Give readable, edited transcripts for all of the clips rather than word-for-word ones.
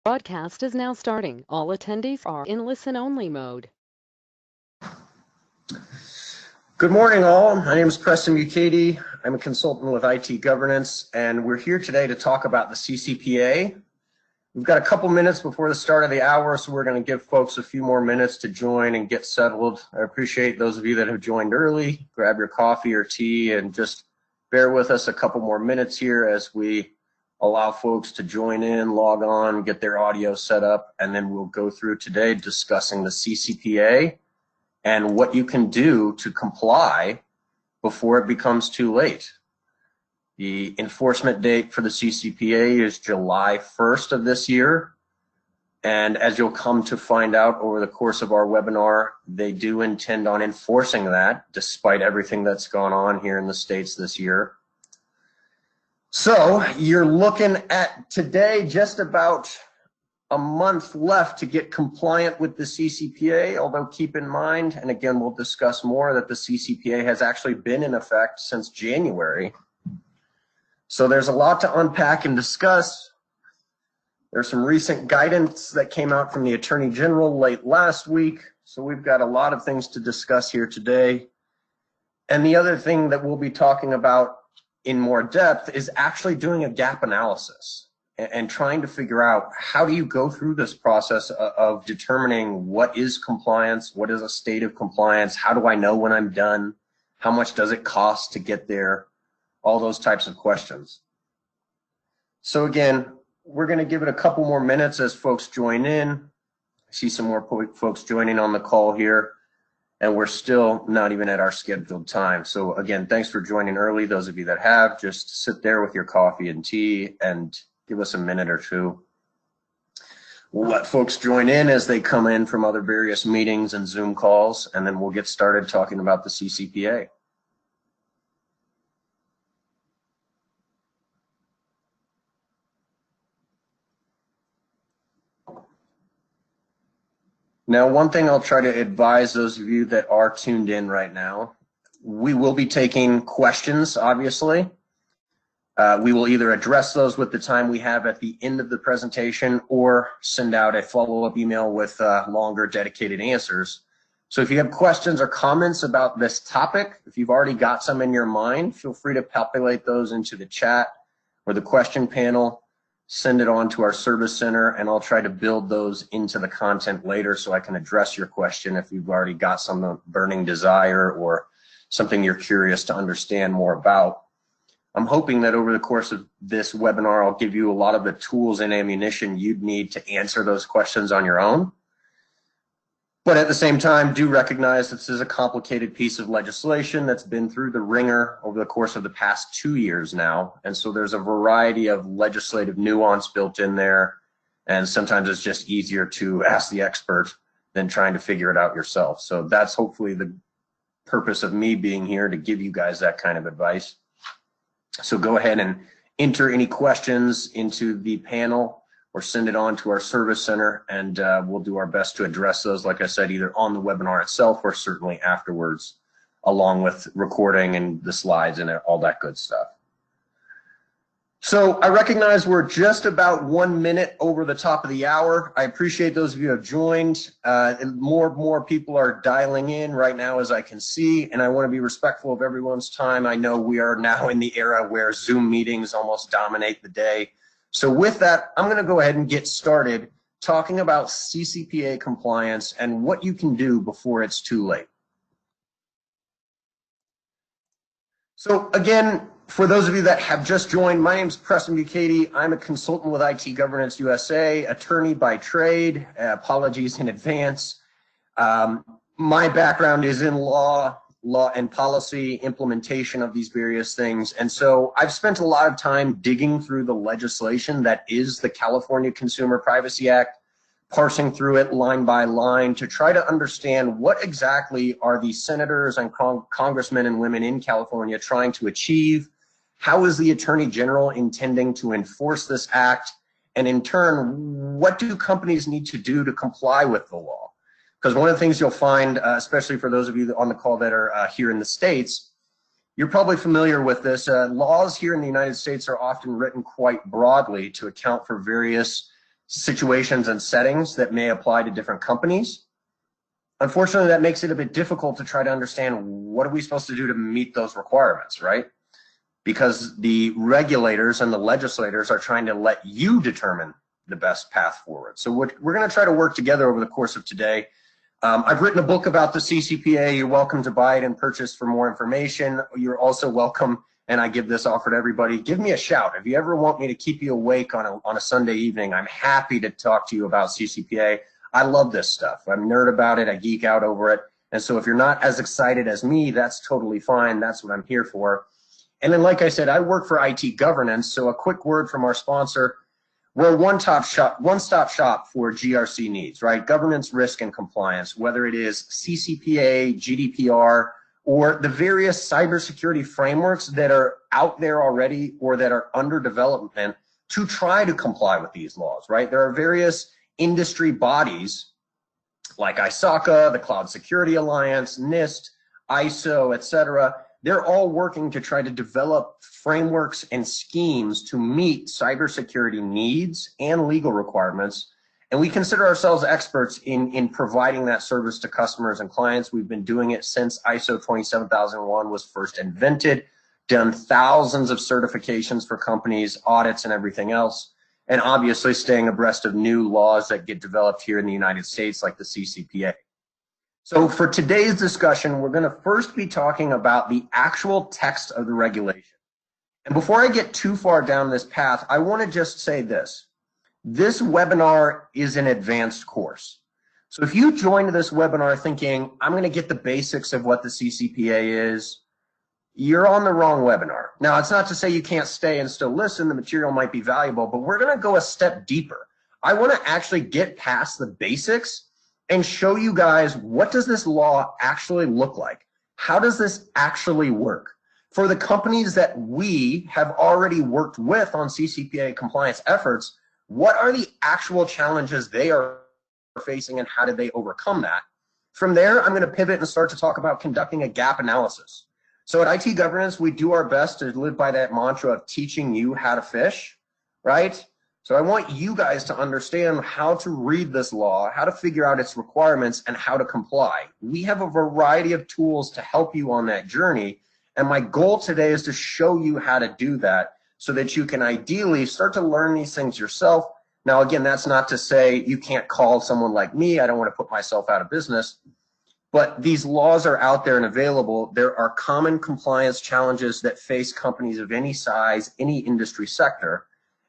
Broadcast is now starting. All attendees are in listen-only mode. Good morning, all. My name is Preston Bukaty. I'm a consultant with IT governance, and we're here today to talk about the CCPA. We've got a couple minutes before the start of the hour, so we're going to give folks a few more minutes to join and get settled. I appreciate those of you that have joined early. Grab your coffee or tea and just bear with us a couple more minutes here as we allow folks to join in, log on, get their audio set up, and then we'll go through today discussing the CCPA and what you can do to comply before it becomes too late. The enforcement date for the CCPA is July 1st of this year. And as you'll come to find out over the course of our webinar, they do intend on enforcing that despite everything that's gone on here in the States this year. So you're looking at today just about a month left to get compliant with the CCPA, although keep in mind, and again we'll discuss more, that the CCPA has actually been in effect since January. So there's a lot to unpack and discuss. There's some recent guidance that came out from the Attorney General late last week, so we've got a lot of things to discuss here today. And the other thing that we'll be talking about in more depth is actually doing a gap analysis and trying to figure out how do you go through this process of determining what is compliance, what is a state of compliance, how do I know when I'm done, how much does it cost to get there, all those types of questions. So again, we're going to give it a couple more minutes as folks join in. I see some more folks joining on the call here, and we're still not even at our scheduled time. So again, thanks for joining early. Those of you that have, just sit there with your coffee and tea and give us a minute or two. We'll let folks join in as they come in from other various meetings and Zoom calls, and then we'll get started talking about the CCPA. Now, one thing I'll try to advise those of you that are tuned in right now, we will be taking questions, obviously. We will either address those with the time we have at the end of the presentation or send out a follow-up email with longer dedicated answers. So if you have questions or comments about this topic, if you've already got some in your mind, feel free to populate those into the chat or the question panel. Send it on to our service center, and I'll try to build those into the content later so I can address your question if you've already got some burning desire or something you're curious to understand more about. I'm hoping that over the course of this webinar, I'll give you a lot of the tools and ammunition you'd need to answer those questions on your own. But at the same time, do recognize this is a complicated piece of legislation that's been through the ringer over the course of the past 2 years now. And so there's a variety of legislative nuance built in there. And sometimes it's just easier to ask the expert than trying to figure it out yourself. So that's hopefully the purpose of me being here, to give you guys that kind of advice. So go ahead and enter any questions into the panel or send it on to our service center, and we'll do our best to address those, like I said, either on the webinar itself or certainly afterwards, along with recording and the slides and all that good stuff. So I recognize we're just about 1 minute over the top of the hour. I appreciate those of you who have joined. More people are dialing in right now, as I can see, and I want to be respectful of everyone's time. I know we are now in the era where Zoom meetings almost dominate the day. So with that, I'm going to go ahead and get started talking about CCPA compliance and what you can do before it's too late. So again, for those of you that have just joined, my name is Preston Bukaty. I'm a consultant with IT Governance USA, attorney by trade. Apologies in advance. My background is in law and policy, implementation of these various things. And so I've spent a lot of time digging through the legislation that is the California Consumer Privacy Act, parsing through it line by line to try to understand what exactly are the senators and congressmen and women in California trying to achieve. How is the Attorney General intending to enforce this act? And in turn, what do companies need to do to comply with the law? Because one of the things you'll find, especially for those of you on the call that are here in the States, you're probably familiar with this. Laws here in the United States are often written quite broadly to account for various situations and settings that may apply to different companies. Unfortunately, that makes it a bit difficult to try to understand what are we supposed to do to meet those requirements, right? Because the regulators and the legislators are trying to let you determine the best path forward. So we're going to try to work together over the course of today. I've written a book about the CCPA. You're welcome to buy it and purchase for more information. You're also welcome, and I give this offer to everybody, give me a shout. If you ever want me to keep you awake on a Sunday evening, I'm happy to talk to you about CCPA. I love this stuff. I'm a nerd about it. I geek out over it. And so if you're not as excited as me, that's totally fine. That's what I'm here for. And then, like I said, I work for IT governance. So a quick word from our sponsor. We're a one-stop shop for GRC needs, right? Governance, risk, and compliance, whether it is CCPA, GDPR, or the various cybersecurity frameworks that are out there already or that are under development to try to comply with these laws, right? There are various industry bodies like ISACA, the Cloud Security Alliance, NIST, ISO, et cetera. They're all working to try to develop frameworks and schemes to meet cybersecurity needs and legal requirements. And we consider ourselves experts in providing that service to customers and clients. We've been doing it since ISO 27001 was first invented, done thousands of certifications for companies, audits, and everything else. And obviously staying abreast of new laws that get developed here in the United States, like the CCPA. So for today's discussion, we're going to first be talking about the actual text of the regulation. And before I get too far down this path, I want to just say this. This webinar is an advanced course. So if you joined this webinar thinking, I'm going to get the basics of what the CCPA is, you're on the wrong webinar. Now, it's not to say you can't stay and still listen. The material might be valuable, but we're going to go a step deeper. I want to actually get past the basics and show you guys, what does this law actually look like? How does this actually work? For the companies that we have already worked with on CCPA compliance efforts, what are the actual challenges they are facing and how did they overcome that? From there, I'm going to pivot and start to talk about conducting a gap analysis. So at IT Governance, we do our best to live by that mantra of teaching you how to fish, right? So I want you guys to understand how to read this law, how to figure out its requirements, and how to comply. We have a variety of tools to help you on that journey. And my goal today is to show you how to do that so that you can ideally start to learn these things yourself. Now, again, that's not to say you can't call someone like me. I don't want to put myself out of business. But these laws are out there and available. There are common compliance challenges that face companies of any size, any industry sector.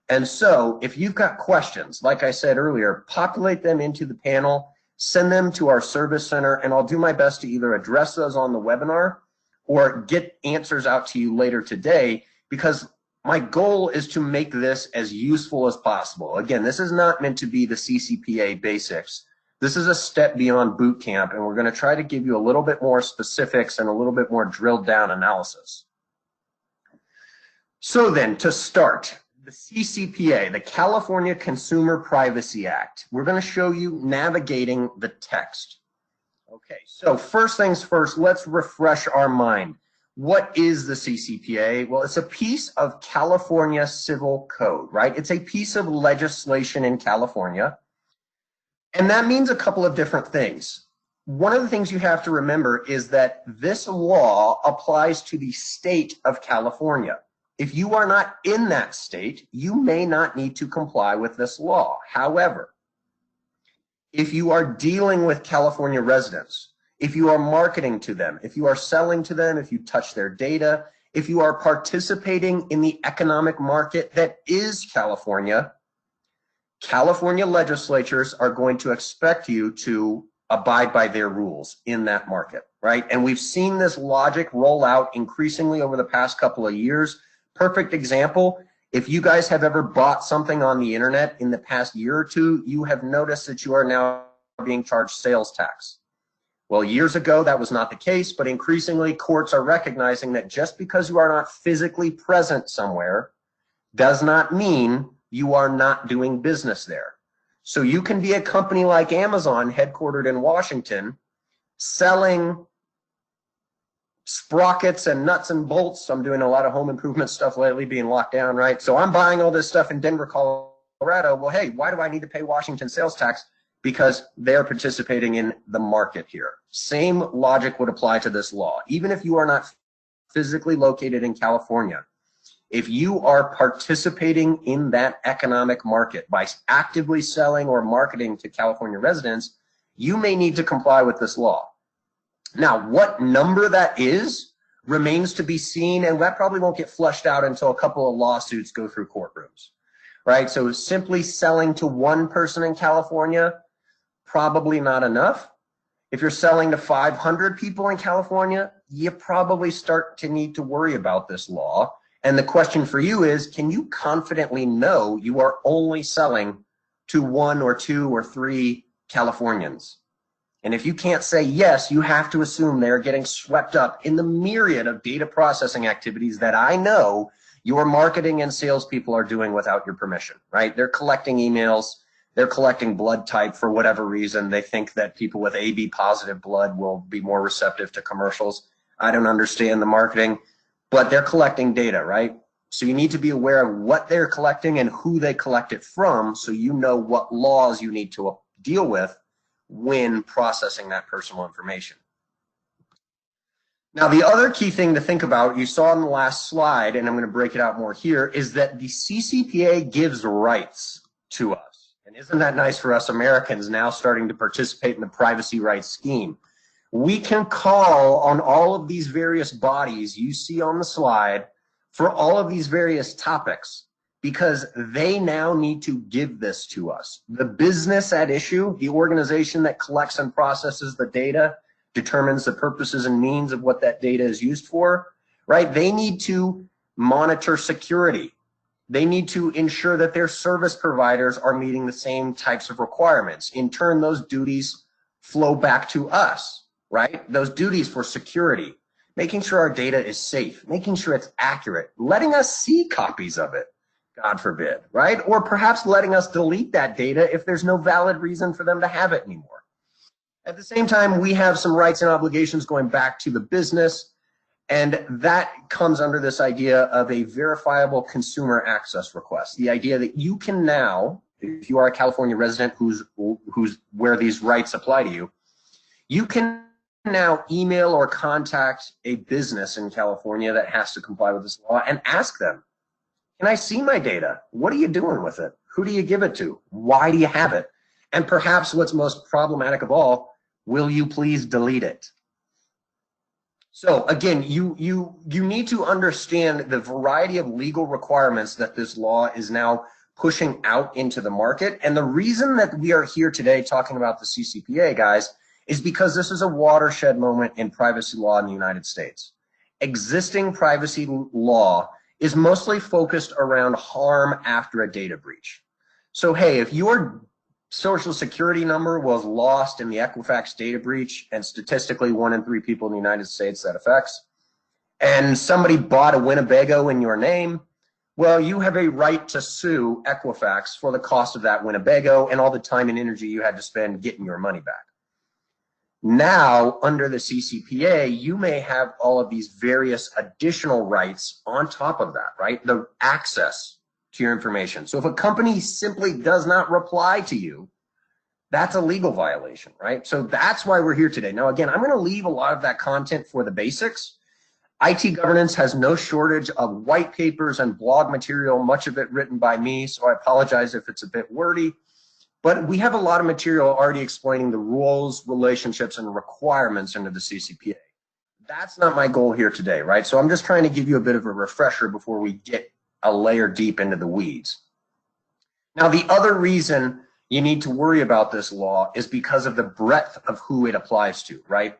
And so if you've got questions, like I said earlier, populate them into the panel, send them to our service center, and I'll do my best to either address those on the webinar or get answers out to you later today, because my goal is to make this as useful as possible. Again, this is not meant to be the CCPA basics. This is a step beyond boot camp, and we're going to try to give you a little bit more specifics and a little bit more drilled down analysis. So then, to start, the CCPA, the California Consumer Privacy Act. We're going to show you navigating the text. Okay, so first things first, let's refresh our mind. What is the CCPA? Well, it's a piece of California civil code, right? It's a piece of legislation in California. And that means a couple of different things. One of the things you have to remember is that this law applies to the state of California. If you are not in that state, you may not need to comply with this law. However, if you are dealing with California residents, if you are marketing to them, if you are selling to them, if you touch their data, if you are participating in the economic market that is California, California legislatures are going to expect you to abide by their rules in that market, right? And we've seen this logic roll out increasingly over the past couple of years. Perfect example, if you guys have ever bought something on the internet in the past year or two, you have noticed that you are now being charged sales tax. Well, years ago, that was not the case, but increasingly courts are recognizing that just because you are not physically present somewhere does not mean you are not doing business there. So you can be a company like Amazon, headquartered in Washington, selling sprockets and nuts and bolts. I'm doing a lot of home improvement stuff lately, being locked down, right? So I'm buying all this stuff in Denver, Colorado, Colorado, well, hey, why do I need to pay Washington sales tax? Because they're participating in the market here. Same logic would apply to this law. Even if you are not physically located in California, if you are participating in that economic market by actively selling or marketing to California residents, you may need to comply with this law. Now, what number that is remains to be seen, and that probably won't get flushed out until a couple of lawsuits go through courtrooms, right? So simply selling to one person in California, probably not enough. If you're selling to 500 people in California, you probably start to need to worry about this law. And the question for you is, can you confidently know you are only selling to 1 or 2 or 3 Californians? And if you can't say yes, you have to assume they're getting swept up in the myriad of data processing activities that I know your marketing and salespeople are doing without your permission, right? They're collecting emails, they're collecting blood type for whatever reason. They think that people with AB positive blood will be more receptive to commercials. I don't understand the marketing, but they're collecting data, right? So you need to be aware of what they're collecting and who they collect it from, so you know what laws you need to deal with when processing that personal information. Now, the other key thing to think about, you saw in the last slide, and I'm going to break it out more here, is that the CCPA gives rights to us. And isn't that nice for us Americans now starting to participate in the privacy rights scheme? We can call on all of these various bodies you see on the slide for all of these various topics, because they now need to give this to us. The business at issue, the organization that collects and processes the data, determines the purposes and means of what that data is used for, right? They need to monitor security. They need to ensure that their service providers are meeting the same types of requirements. In turn, those duties flow back to us, right? Those duties for security, making sure our data is safe, making sure it's accurate, letting us see copies of it, God forbid, right? Or perhaps letting us delete that data if there's no valid reason for them to have it anymore. At the same time, we have some rights and obligations going back to the business, and that comes under this idea of a verifiable consumer access request. The idea that you can now, if you are a California resident who's where these rights apply to you, you can now email or contact a business in California that has to comply with this law and ask them, can I see my data? What are you doing with it? Who do you give it to? Why do you have it? And perhaps what's most problematic of all, will you please delete it? So again, you need to understand the variety of legal requirements that this law is now pushing out into the market. And the reason that we are here today talking about the CCPA, guys, is because this is a watershed moment in privacy law in the United States. Existing privacy law is mostly focused around harm after a data breach. So hey, if your social security number was lost in the Equifax data breach, and statistically 1 in 3 people in the United States that affects, and somebody bought a Winnebago in your name, well, you have a right to sue Equifax for the cost of that Winnebago and all the time and energy you had to spend getting your money back. Now, under the CCPA, you may have all of these various additional rights on top of that, right? The access to your information. So if a company simply does not reply to you, that's a legal violation, right? So that's why we're here today. Now, again, I'm going to leave a lot of that content for the basics. IT governance has no shortage of white papers and blog material, much of it written by me, so I apologize if it's a bit wordy. But we have a lot of material already explaining the rules, relationships, and requirements under the CCPA. That's not my goal here today, right? So I'm just trying to give you a bit of a refresher before we get a layer deep into the weeds. Now, the other reason you need to worry about this law is because of the breadth of who it applies to, right?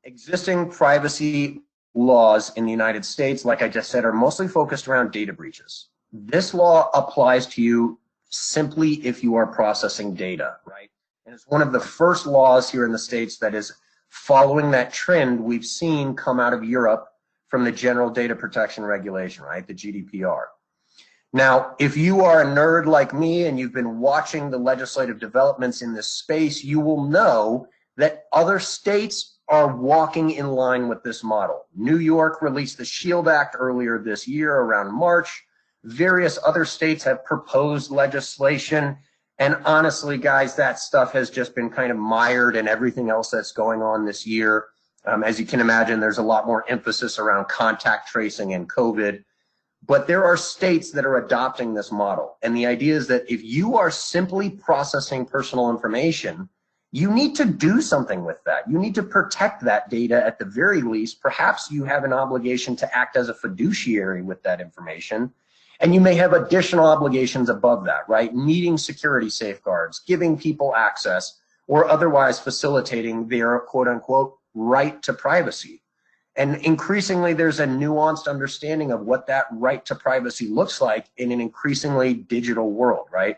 Existing privacy laws in the United States, like I just said, are mostly focused around data breaches. This law applies to you simply if you are processing data, right? And it's one of the first laws here in the States that is following that trend we've seen come out of Europe from the General Data Protection Regulation, right? The GDPR. Now, if you are a nerd like me and you've been watching the legislative developments in this space, you will know that other states are walking in line with this model. New York released the SHIELD Act earlier this year around March. Various other states have proposed legislation. And honestly, guys, that stuff has just been kind of mired in everything else that's going on this year. As you can imagine, there's a lot more emphasis around contact tracing and COVID. But there are states that are adopting this model. And the idea is that if you are simply processing personal information, you need to do something with that. You need to protect that data at the very least. Perhaps you have an obligation to act as a fiduciary with that information. And you may have additional obligations above that, right? Meeting security safeguards, giving people access, or otherwise facilitating their quote unquote right to privacy. And increasingly, there's a nuanced understanding of what that right to privacy looks like in an increasingly digital world, right?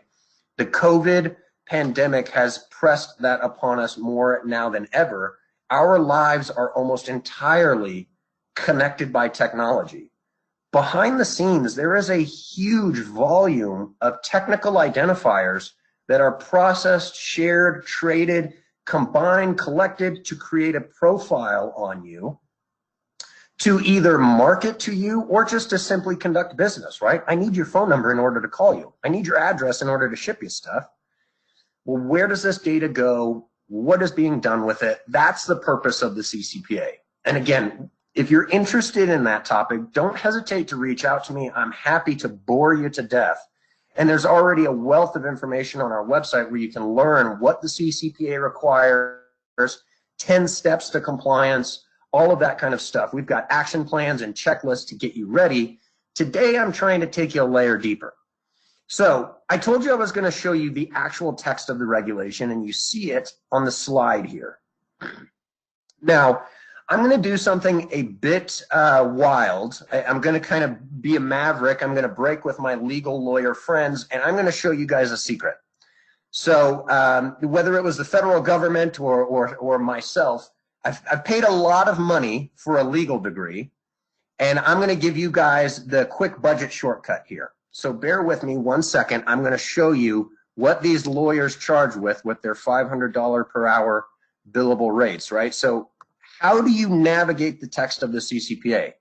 The COVID pandemic has pressed that upon us more now than ever. Our lives are almost entirely connected by technology. Behind the scenes, there is a huge volume of technical identifiers that are processed, shared, traded, combined, collected to create a profile on you, to either market to you or just to simply conduct business, right? I need your phone number in order to call you. I need your address in order to ship you stuff. Well, where does this data go? What is being done with it? That's the purpose of the CCPA. And again, if you're interested in that topic, don't hesitate to reach out to me. I'm happy to bore you to death. And there's already a wealth of information on our website where you can learn what the CCPA requires, 10 steps to compliance, all of that kind of stuff. We've got action plans and checklists to get you ready. Today, I'm trying to take you a layer deeper. So I told you I was going to show you the actual text of the regulation, and you see it on the slide here. Now, I'm going to do something a bit wild. I'm going to kind of be a maverick. I'm going to break with my legal lawyer friends, and I'm going to show you guys a secret. So whether it was the federal government or myself, I've paid a lot of money for a legal degree, and I'm going to give you guys the quick budget shortcut here. So bear with me 1 second. I'm going to show you what these lawyers charge with their $500 per hour billable rates, right? So how do you navigate the text of the CCPA? I'm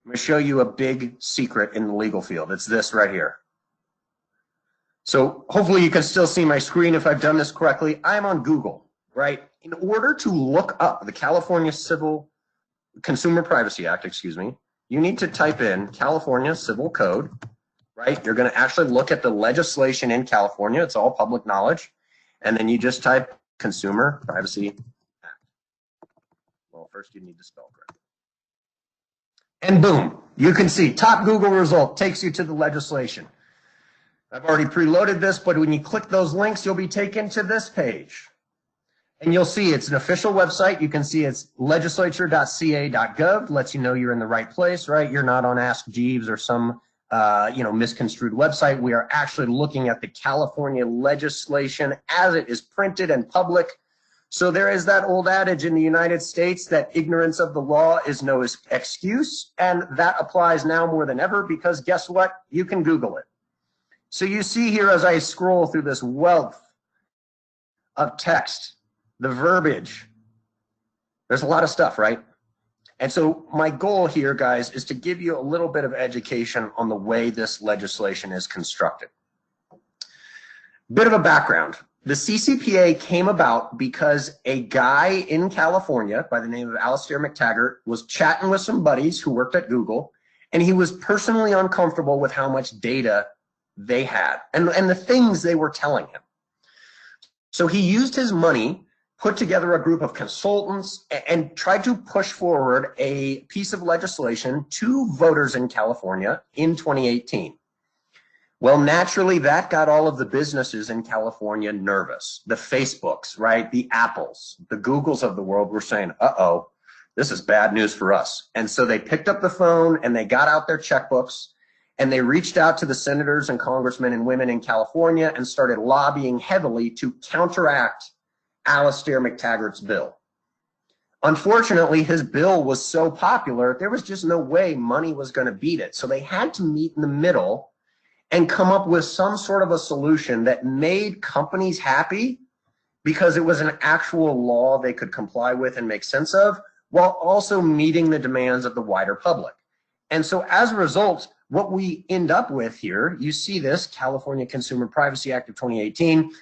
going to show you a big secret in the legal field. It's this right here. So hopefully you can still see my screen if I've done this correctly. I'm on Google, right? In order to look up the California Consumer Privacy Act, you need to type in California Civil Code, right? You're going to actually look at the legislation in California. It's all public knowledge. And then you just type Consumer Privacy Act. Well, first you need to spell correctly. And boom, you can see top Google result takes you to the legislation. I've already preloaded this, but when you click those links, you'll be taken to this page. And you'll see it's an official website. You can see it's legislature.ca.gov, lets you know you're in the right place, right? You're not on Ask Jeeves or some misconstrued website. We are actually looking at the California legislation as it is printed and public. So there is that old adage in the United States that ignorance of the law is no excuse, and that applies now more than ever because guess what? You can Google it. So you see here as I scroll through this wealth of text, the verbiage, there's a lot of stuff, right? And so my goal here, guys, is to give you a little bit of education on the way this legislation is constructed. Bit of a background. The CCPA came about because a guy in California by the name of Alastair McTaggart was chatting with some buddies who worked at Google, and he was personally uncomfortable with how much data they had and the things they were telling him. So he used his money, put together a group of consultants, and tried to push forward a piece of legislation to voters in California in 2018. Well, naturally, that got all of the businesses in California nervous. The Facebooks, right? The Apples, the Googles of the world were saying, uh-oh, this is bad news for us. And so they picked up the phone and they got out their checkbooks and they reached out to the senators and congressmen and women in California and started lobbying heavily to counteract Alastair McTaggart's bill. Unfortunately, his bill was so popular, there was just no way money was going to beat it. So they had to meet in the middle and come up with some sort of a solution that made companies happy because it was an actual law they could comply with and make sense of, while also meeting the demands of the wider public. And so as a result, what we end up with here, you see this, California Consumer Privacy Act of 2018,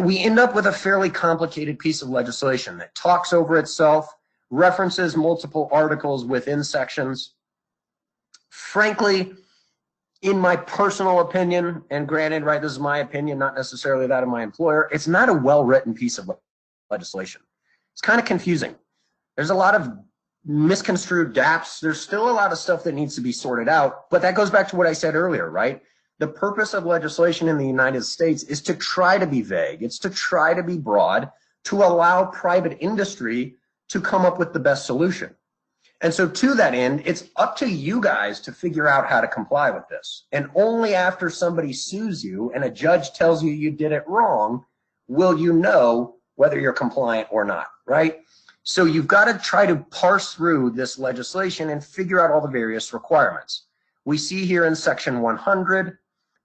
we end up with a fairly complicated piece of legislation that talks over itself, references multiple articles within sections. Frankly, in my personal opinion, and granted, right, this is my opinion, not necessarily that of my employer, it's not a well-written piece of legislation. It's kind of confusing. There's a lot of misconstrued gaps. There's still a lot of stuff that needs to be sorted out, but that goes back to what I said earlier, right? The purpose of legislation in the United States is to try to be vague. It's to try to be broad, to allow private industry to come up with the best solution. And so to that end, it's up to you guys to figure out how to comply with this. And only after somebody sues you and a judge tells you you did it wrong, will you know whether you're compliant or not, right? So you've got to try to parse through this legislation and figure out all the various requirements. We see here in section 100,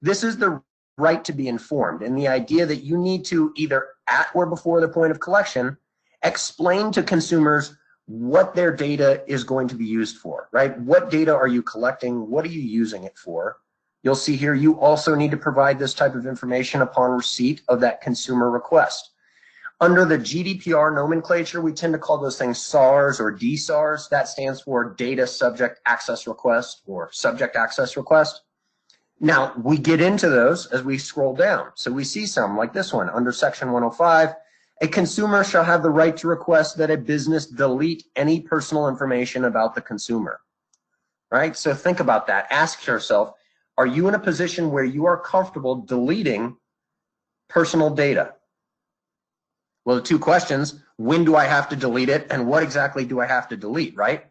this is the right to be informed, and the idea that you need to either at or before the point of collection, explain to consumers what their data is going to be used for, right? What data are you collecting? What are you using it for? You'll see here, you also need to provide this type of information upon receipt of that consumer request. Under the GDPR nomenclature, we tend to call those things SARs or DSARs. That stands for Data Subject Access Request or Subject Access Request. Now, we get into those as we scroll down. So we see some like this one under section 105, a consumer shall have the right to request that a business delete any personal information about the consumer, right? So think about that. Ask yourself, are you in a position where you are comfortable deleting personal data? Well, the two questions, when do I have to delete it and what exactly do I have to delete, right?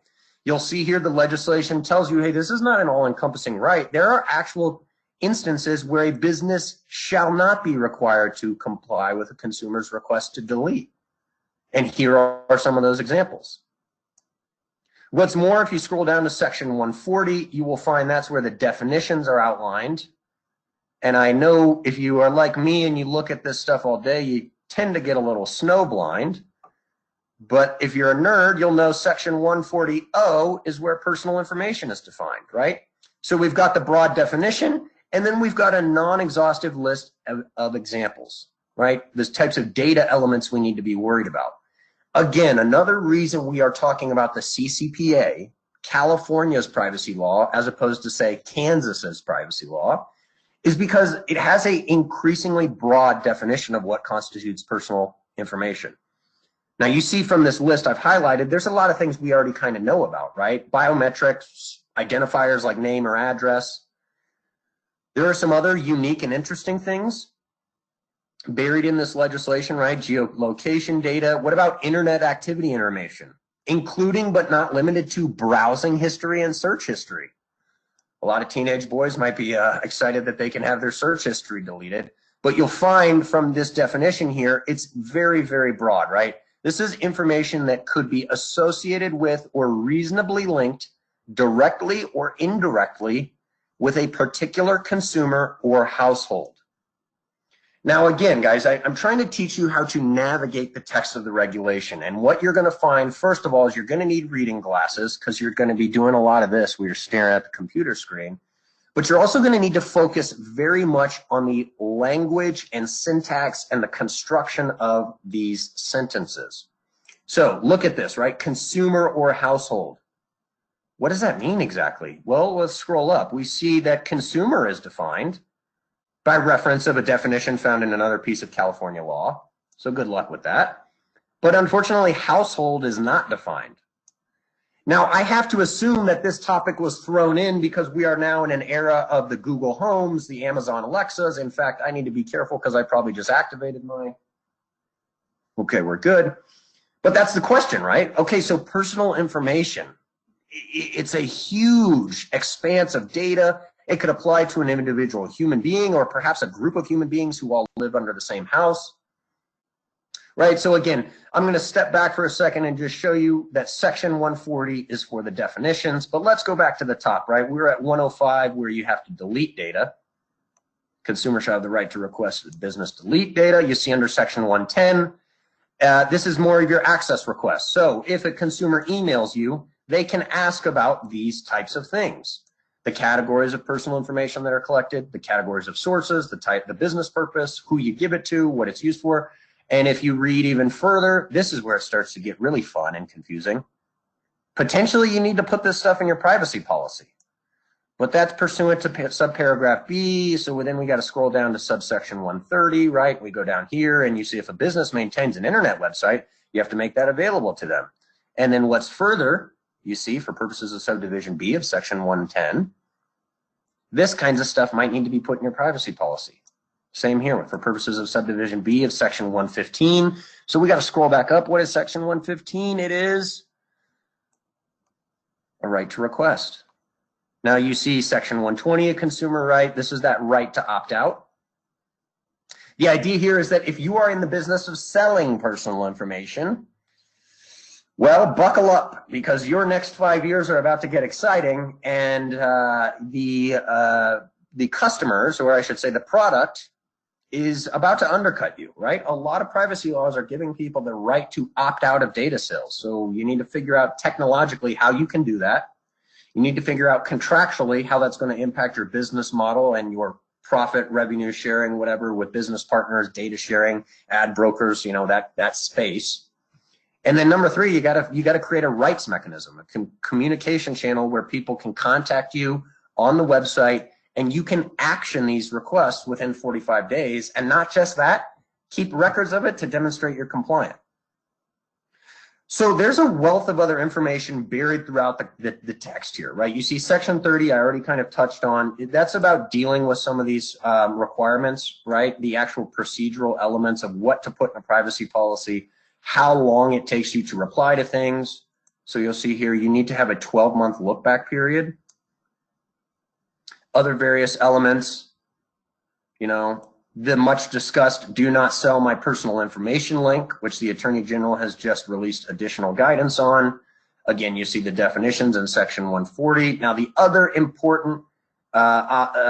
You'll see here the legislation tells you, hey, this is not an all-encompassing right. There are actual instances where a business shall not be required to comply with a consumer's request to delete. And here are some of those examples. What's more, if you scroll down to section 140, you will find that's where the definitions are outlined. And I know if you are like me and you look at this stuff all day, you tend to get a little snowblind. But if you're a nerd, you'll know section 140.0 is where personal information is defined, right? So we've got the broad definition, and then we've got a non-exhaustive list of examples, right? There's types of data elements we need to be worried about. Again, another reason we are talking about the CCPA, California's privacy law, as opposed to, say, Kansas's privacy law, is because it has an increasingly broad definition of what constitutes personal information. Now, you see from this list I've highlighted, there's a lot of things we already kind of know about, right? Biometrics, identifiers like name or address. There are some other unique and interesting things buried in this legislation, right? Geolocation data. What about internet activity information, including but not limited to browsing history and search history? A lot of teenage boys might be excited that they can have their search history deleted, but you'll find from this definition here, it's very, very broad, right? This is information that could be associated with or reasonably linked directly or indirectly with a particular consumer or household. Now, again, guys, I'm trying to teach you how to navigate the text of the regulation. And what you're going to find, first of all, is you're going to need reading glasses because you're going to be doing a lot of this where you're staring at the computer screen. But you're also going to need to focus very much on the language and syntax and the construction of these sentences. So look at this, right? Consumer or household. What does that mean exactly? Well, let's scroll up. We see that consumer is defined by reference of a definition found in another piece of California law. So good luck with that. But unfortunately, household is not defined. Now, I have to assume that this topic was thrown in because we are now in an era of the Google Homes, the Amazon Alexas. In fact, I need to be careful because I probably just activated mine. Okay, we're good. But that's the question, right? Okay, so personal information. It's a huge expanse of data. It could apply to an individual human being or perhaps a group of human beings who all live under the same house. Right, so again, I'm going to step back for a second and just show you that section 140 is for the definitions, but let's go back to the top, right? We're at 105 where you have to delete data. Consumers shall have the right to request that business delete data. You see under section 110, this is more of your access requests. So if a consumer emails you, they can ask about these types of things. the categories of personal information that are collected, the categories of sources, the type, the business purpose, who you give it to, what it's used for. And if you read even further, this is where it starts to get really fun and confusing. Potentially, you need to put this stuff in your privacy policy, but that's pursuant to subparagraph B. So then we got to scroll down to subsection 130, right? We go down here and you see if a business maintains an internet website, you have to make that available to them. And then what's further, you see for purposes of subdivision B of section 110, this kinds of stuff might need to be put in your privacy policy. Same here for purposes of subdivision B of section 115. So we got to scroll back up. What is section 115? It is a right to request. Now you see section 120, a consumer right. This is that right to opt out. The idea here is that if you are in the business of selling personal information, well, buckle up, because your next 5 years are about to get exciting, and the customers, or I should say the product, is about to undercut you, right? A lot of privacy laws are giving people the right to opt out of data sales. So you need to figure out technologically how you can do that. You need to figure out contractually how that's going to impact your business model and your profit, revenue sharing, whatever, with business partners, data sharing, ad brokers, you know, that space. And then number three, you gotta create a rights mechanism, a communication channel where people can contact you on the website, and you can action these requests within 45 days. And not just that, keep records of it to demonstrate you're compliant. So there's a wealth of other information buried throughout the text here, right? You see section 30, I already kind of touched on. That's about dealing with some of these requirements, right? The actual procedural elements of what to put in a privacy policy, how long it takes you to reply to things. So you'll see here, you need to have a 12-month look back period. Other various elements, you know, the much discussed do not sell my personal information link, which the Attorney General has just released additional guidance on. Again, you see the definitions in section 140. Now, the other important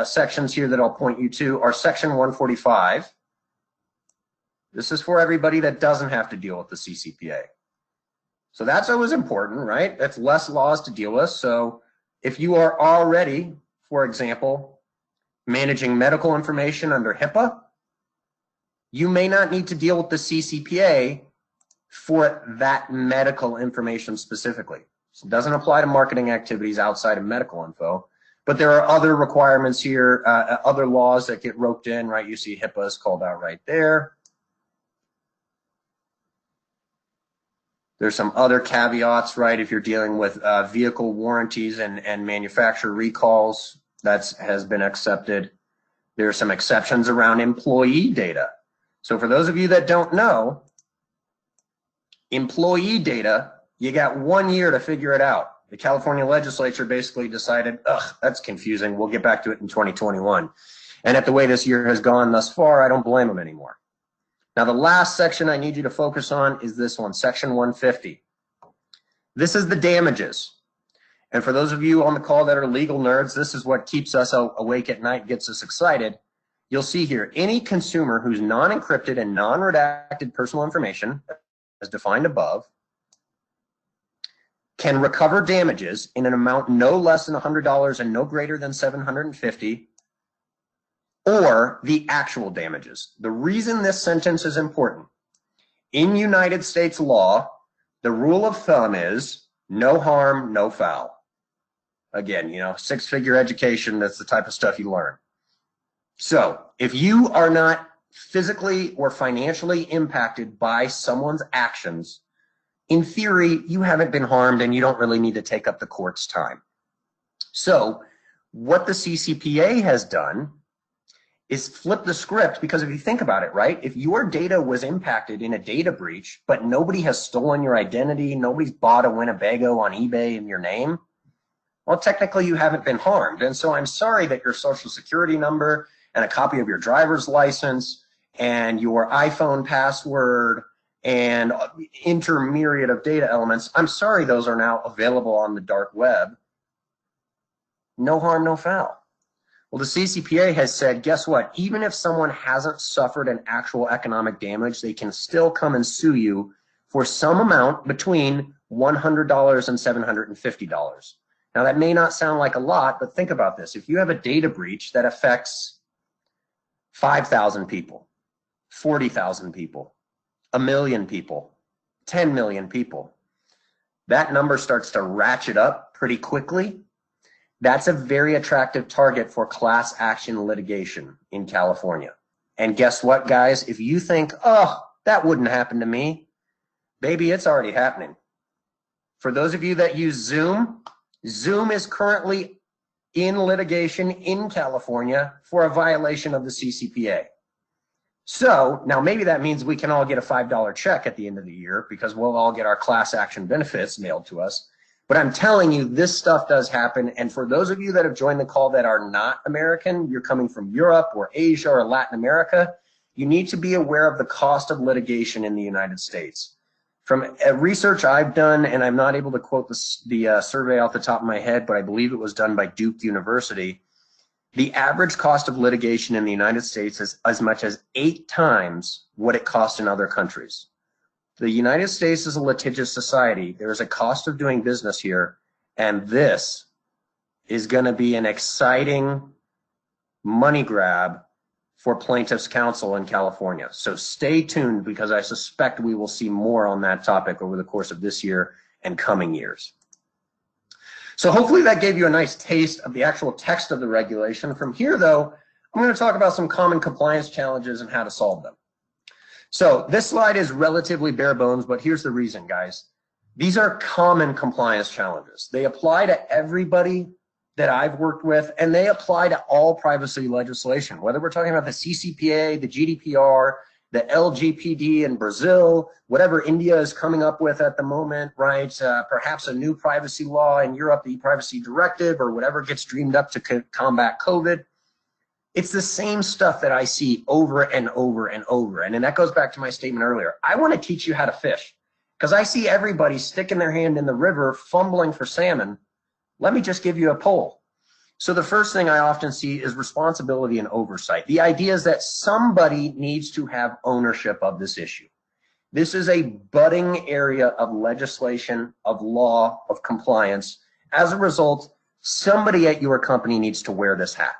sections here that I'll point you to are section 145. This is for everybody that doesn't have to deal with the CCPA. So that's always important, right? That's less laws to deal with. So if you are already, for example, managing medical information under HIPAA, you may not need to deal with the CCPA for that medical information specifically. So it doesn't apply to marketing activities outside of medical info, but there are other requirements here, other laws that get roped in, right? You see HIPAA is called out right there. There's some other caveats, right? If you're dealing with vehicle warranties and manufacturer recalls, that has been accepted. There are some exceptions around employee data. So for those of you that don't know, employee data, you got 1 year to figure it out. The California legislature basically decided, that's confusing. We'll get back to it in 2021. And at the way this year has gone thus far, I don't blame them anymore. Now, the last section I need you to focus on is this one, section 150. This is the damages. And for those of you on the call that are legal nerds, this is what keeps us awake at night, gets us excited. You'll see here, any consumer whose non-encrypted and non-redacted personal information, as defined above, can recover damages in an amount no less than $100 and no greater than $750, or the actual damages. The reason this sentence is important, in United States law, the rule of thumb is no harm, no foul. Again, you know, six-figure education, that's the type of stuff you learn. So if you are not physically or financially impacted by someone's actions, in theory, you haven't been harmed and you don't really need to take up the court's time. So what the CCPA has done is flip the script, because if you think about it, right, if your data was impacted in a data breach, but nobody has stolen your identity, nobody's bought a Winnebago on eBay in your name, well, technically you haven't been harmed. And so I'm sorry that your social security number and a copy of your driver's license and your iPhone password and intermyriad of data elements, I'm sorry those are now available on the dark web. No harm, no foul. Well, the CCPA has said, guess what? Even if someone hasn't suffered an actual economic damage, they can still come and sue you for some amount between $100 and $750. Now, that may not sound like a lot, but think about this. If you have a data breach that affects 5,000 people, 40,000 people, 1 million people, 10 million people, that number starts to ratchet up pretty quickly. That's a very attractive target for class action litigation in California. And guess what, guys? If you think, oh, that wouldn't happen to me, baby, it's already happening. For those of you that use Zoom, Zoom is currently in litigation in California for a violation of the CCPA. So now maybe that means we can all get a $5 check at the end of the year because we'll all get our class action benefits mailed to us. But I'm telling you, this stuff does happen. And for those of you that have joined the call that are not American, you're coming from Europe or Asia or Latin America, you need to be aware of the cost of litigation in the United States. From research I've done, and I'm not able to quote the survey off the top of my head, but I believe it was done by Duke University, the average cost of litigation in the United States is as much as 8 times what it costs in other countries. The United States is a litigious society. There is a cost of doing business here, and this is going to be an exciting money grab for plaintiffs' counsel in California. So stay tuned because I suspect we will see more on that topic over the course of this year and coming years. So hopefully that gave you a nice taste of the actual text of the regulation. From here, though, I'm going to talk about some common compliance challenges and how to solve them. So this slide is relatively bare bones, but here's the reason, guys. These are common compliance challenges. They apply to everybody that I've worked with, and they apply to all privacy legislation, whether we're talking about the CCPA, the GDPR, the LGPD in Brazil, whatever India is coming up with at the moment, right? Perhaps a new privacy law in Europe, the e-privacy directive, or whatever gets dreamed up to combat COVID. It's the same stuff that I see over and over and over. And then that goes back to my statement earlier. I want to teach you how to fish because I see everybody sticking their hand in the river, fumbling for salmon. Let me just give you a poll. So the first thing I often see is responsibility and oversight. The idea is that somebody needs to have ownership of this issue. This is a budding area of legislation, of law, of compliance. As a result, somebody at your company needs to wear this hat.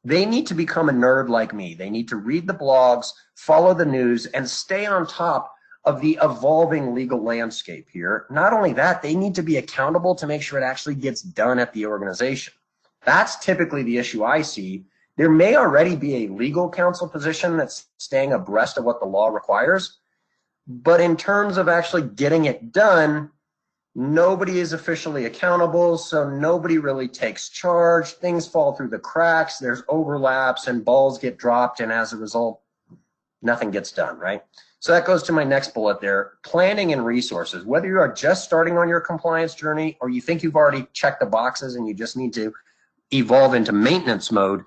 They need to become a nerd like me. They need to read the blogs, follow the news, and stay on top of the evolving legal landscape here. Not only that, they need to be accountable to make sure it actually gets done at the organization. That's typically the issue I see. There may already be a legal counsel position that's staying abreast of what the law requires, but in terms of actually getting it done, nobody is officially accountable, so nobody really takes charge. Things fall through the cracks, there's overlaps, and balls get dropped, and as a result, nothing gets done, right? So that goes to my next bullet there, planning and resources. Whether you are just starting on your compliance journey or you think you've already checked the boxes and you just need to evolve into maintenance mode,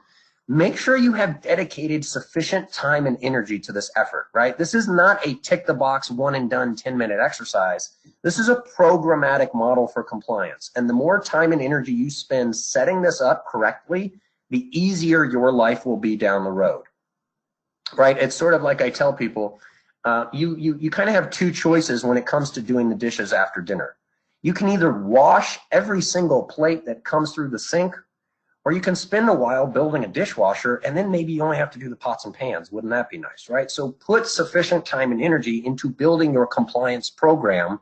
make sure you have dedicated sufficient time and energy to this effort, right? This is not a tick the box, one and done 10-minute exercise. This is a programmatic model for compliance. And the more time and energy you spend setting this up correctly, the easier your life will be down the road, right? It's sort of like I tell people, you kind of have 2 choices when it comes to doing the dishes after dinner. You can either wash every single plate that comes through the sink, or you can spend a while building a dishwasher, and then maybe you only have to do the pots and pans. Wouldn't that be nice, right? So put sufficient time and energy into building your compliance program.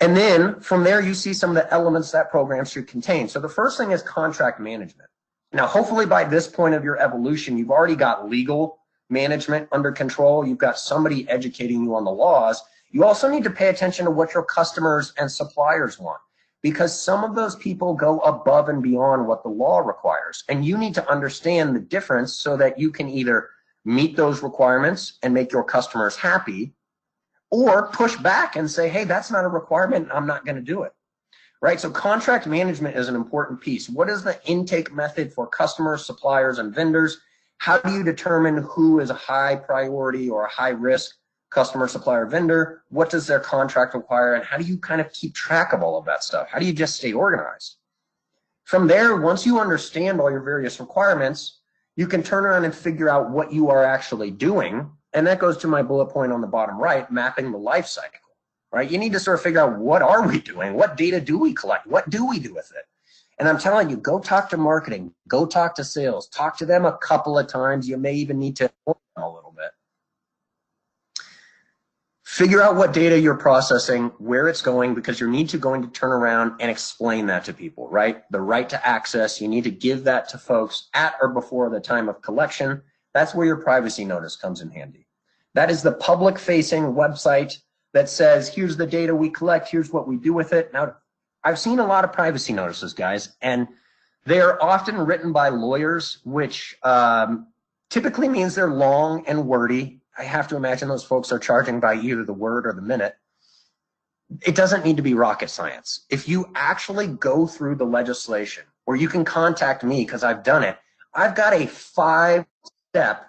And then from there, you see some of the elements that program should contain. So the first thing is contract management. Now, hopefully by this point of your evolution, you've already got legal management under control. You've got somebody educating you on the laws. You also need to pay attention to what your customers and suppliers want, because some of those people go above and beyond what the law requires. And you need to understand the difference so that you can either meet those requirements and make your customers happy, or push back and say, hey, that's not a requirement, I'm not going to do it, right? So contract management is an important piece. What is the intake method for customers, suppliers, and vendors? How do you determine who is a high priority or a high risk customer, supplier, vendor? What does their contract require? And how do you kind of keep track of all of that stuff? How do you just stay organized? From there, once you understand all your various requirements, you can turn around and figure out what you are actually doing. And that goes to my bullet point on the bottom right, mapping the life cycle, right? You need to sort of figure out, what are we doing? What data do we collect? What do we do with it? And I'm telling you, go talk to marketing, go talk to sales, talk to them a couple of times. You may even need to inform them a little bit. Figure out what data you're processing, where it's going, because you're going to turn around and explain that to people, right? The right to access, you need to give that to folks at or before the time of collection. That's where your privacy notice comes in handy. That is the public-facing website that says, here's the data we collect, here's what we do with it. Now, I've seen a lot of privacy notices, guys, and they're often written by lawyers, which typically means they're long and wordy. I have to imagine those folks are charging by either the word or the minute. It doesn't need to be rocket science. If you actually go through the legislation, or you can contact me because I've done it, I've got a 5-step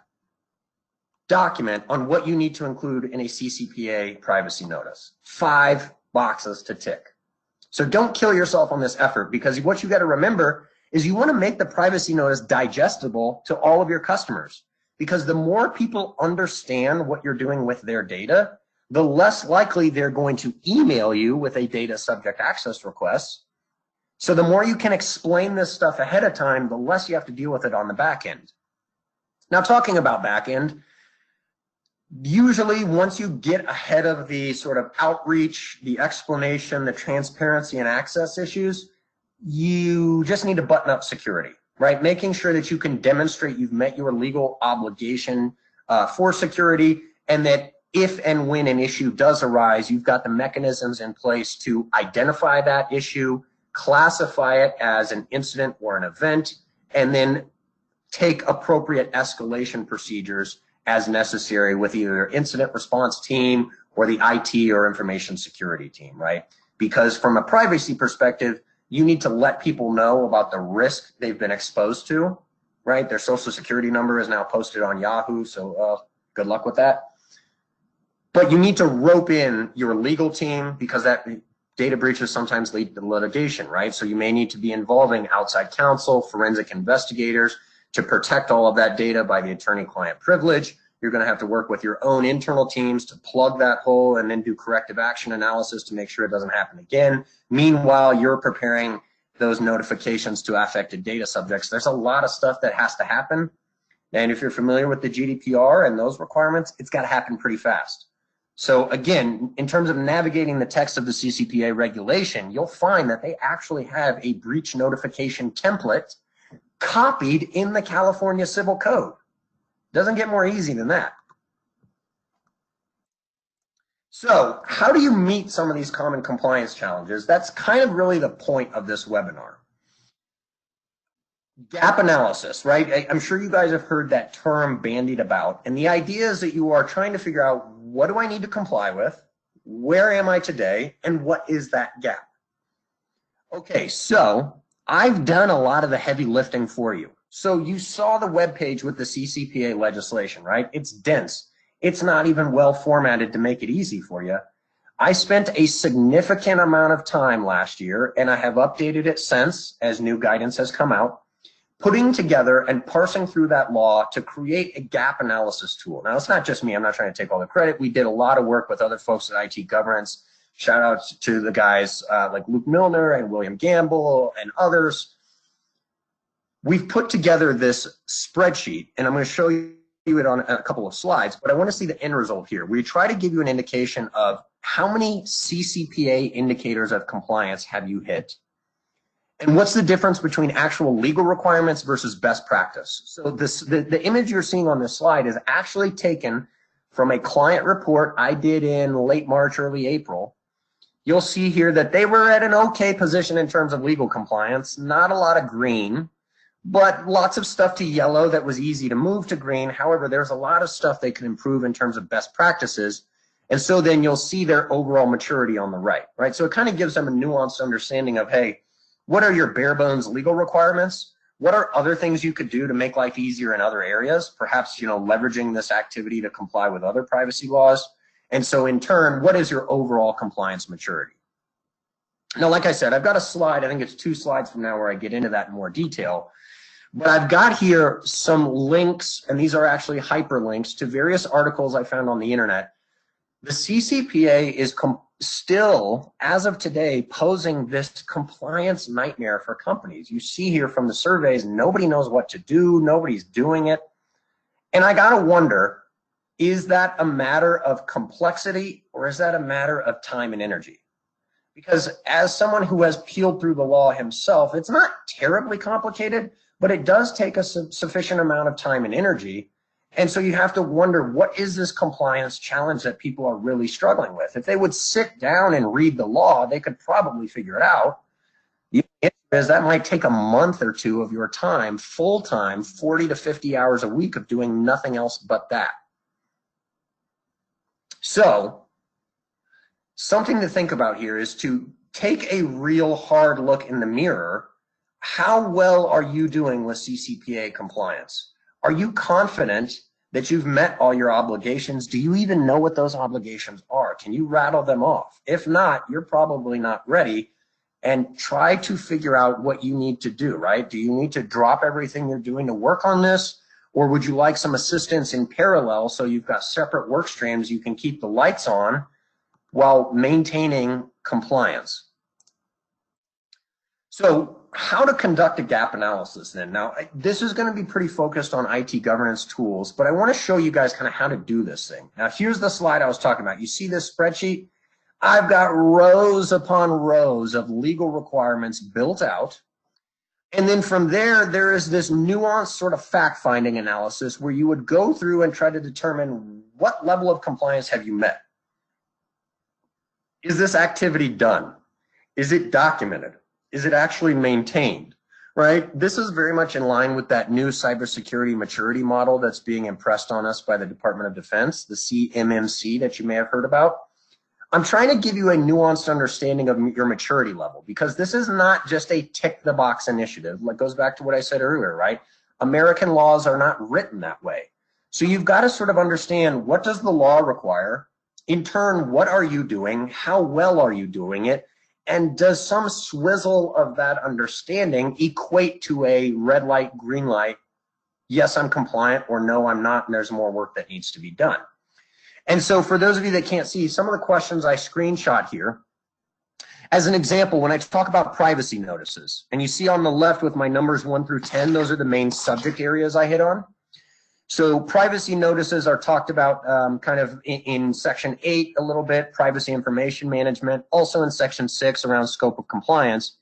document on what you need to include in a CCPA privacy notice. 5 boxes to tick. So don't kill yourself on this effort, because what you got to remember is you want to make the privacy notice digestible to all of your customers. Because the more people understand what you're doing with their data, the less likely they're going to email you with a data subject access request. So the more you can explain this stuff ahead of time, the less you have to deal with it on the back end. Now, talking about back end, usually once you get ahead of the sort of outreach, the explanation, the transparency and access issues, you just need to button up security. Right, making sure that you can demonstrate you've met your legal obligation for security, and that if and when an issue does arise, you've got the mechanisms in place to identify that issue, classify it as an incident or an event, and then take appropriate escalation procedures as necessary with either incident response team or the IT or information security team, right? Because from a privacy perspective, you need to let people know about the risk they've been exposed to, right? Their social security number is now posted on Yahoo, so good luck with that. But you need to rope in your legal team, because that data breaches sometimes lead to litigation, right? So you may need to be involving outside counsel, forensic investigators to protect all of that data by the attorney-client privilege. You're going to have to work with your own internal teams to plug that hole and then do corrective action analysis to make sure it doesn't happen again. Meanwhile, you're preparing those notifications to affected data subjects. There's a lot of stuff that has to happen. And if you're familiar with the GDPR and those requirements, it's got to happen pretty fast. So again, in terms of navigating the text of the CCPA regulation, you'll find that they actually have a breach notification template copied in the California Civil Code. Doesn't get more easy than that. So how do you meet some of these common compliance challenges? That's kind of really the point of this webinar. Gap analysis, right? I'm sure you guys have heard that term bandied about. And the idea is that you are trying to figure out, what do I need to comply with? Where am I today? And what is that gap? Okay, so I've done a lot of the heavy lifting for you. So you saw the webpage with the CCPA legislation, right? It's dense. It's not even well formatted to make it easy for you. I spent a significant amount of time last year, and I have updated it since as new guidance has come out, putting together and parsing through that law to create a gap analysis tool. Now, it's not just me. I'm not trying to take all the credit. We did a lot of work with other folks at IT Governance. Shout out to the guys like Luke Milner and William Gamble and others. We've put together this spreadsheet, and I'm going to show you it on a couple of slides, but I want to see the end result here. We try to give you an indication of how many CCPA indicators of compliance have you hit, and what's the difference between actual legal requirements versus best practice. So the image you're seeing on this slide is actually taken from a client report I did in late March, early April. You'll see here that they were at an okay position in terms of legal compliance, not a lot of green, but lots of stuff to yellow that was easy to move to green. However, there's a lot of stuff they can improve in terms of best practices. And so then you'll see their overall maturity on the right? So it kind of gives them a nuanced understanding of, hey, what are your bare bones legal requirements? What are other things you could do to make life easier in other areas? Perhaps, leveraging this activity to comply with other privacy laws. And so in turn, what is your overall compliance maturity? Now, like I said, I've got a slide, I think it's 2 slides from now, where I get into that in more detail. But I've got here some links, and these are actually hyperlinks to various articles I found on the internet The CCPA is still, as of today, posing this compliance nightmare for companies. You see here from the surveys, nobody knows what to do, nobody's doing it. And I gotta wonder, is that a matter of complexity or is that a matter of time and energy? Because as someone who has peeled through the law himself, it's not terribly complicated, but it does take a sufficient amount of time and energy. And so you have to wonder, what is this compliance challenge that people are really struggling with? If they would sit down and read the law, they could probably figure it out. The answer is that might take a month or two of your time, full time, 40 to 50 hours a week of doing nothing else but that. So something to think about here is to take a real hard look in the mirror. How well are you doing with CCPA compliance? Are you confident that you've met all your obligations? Do you even know what those obligations are? Can you rattle them off? If not, you're probably not ready, and try to figure out what you need to do, right? Do you need to drop everything you're doing to work on this? Or would you like some assistance in parallel so you've got separate work streams you can keep the lights on while maintaining compliance? So how to conduct a gap analysis then? Now, this is going to be pretty focused on IT governance tools, but I want to show you guys kind of how to do this thing. Now, here's the slide I was talking about. You see this spreadsheet? I've got rows upon rows of legal requirements built out. And then from there, there is this nuanced sort of fact-finding analysis where you would go through and try to determine what level of compliance have you met. Is this activity done? Is it documented? Is it actually maintained, right? This is very much in line with that new cybersecurity maturity model that's being impressed on us by the Department of Defense, the CMMC that you may have heard about. I'm trying to give you a nuanced understanding of your maturity level, because this is not just a tick the box initiative. It goes back to what I said earlier, right? American laws are not written that way. So you've got to sort of understand, what does the law require? In turn, what are you doing? How well are you doing it? And does some swizzle of that understanding equate to a red light, green light, yes, I'm compliant, or no, I'm not, and there's more work that needs to be done? And so for those of you that can't see, some of the questions I screenshot here, as an example, when I talk about privacy notices, and you see on the left with my numbers 1 through 10, those are the main subject areas I hit on. So privacy notices are talked about kind of in Section 8 a little bit, privacy information management, also in Section 6 around scope of compliance.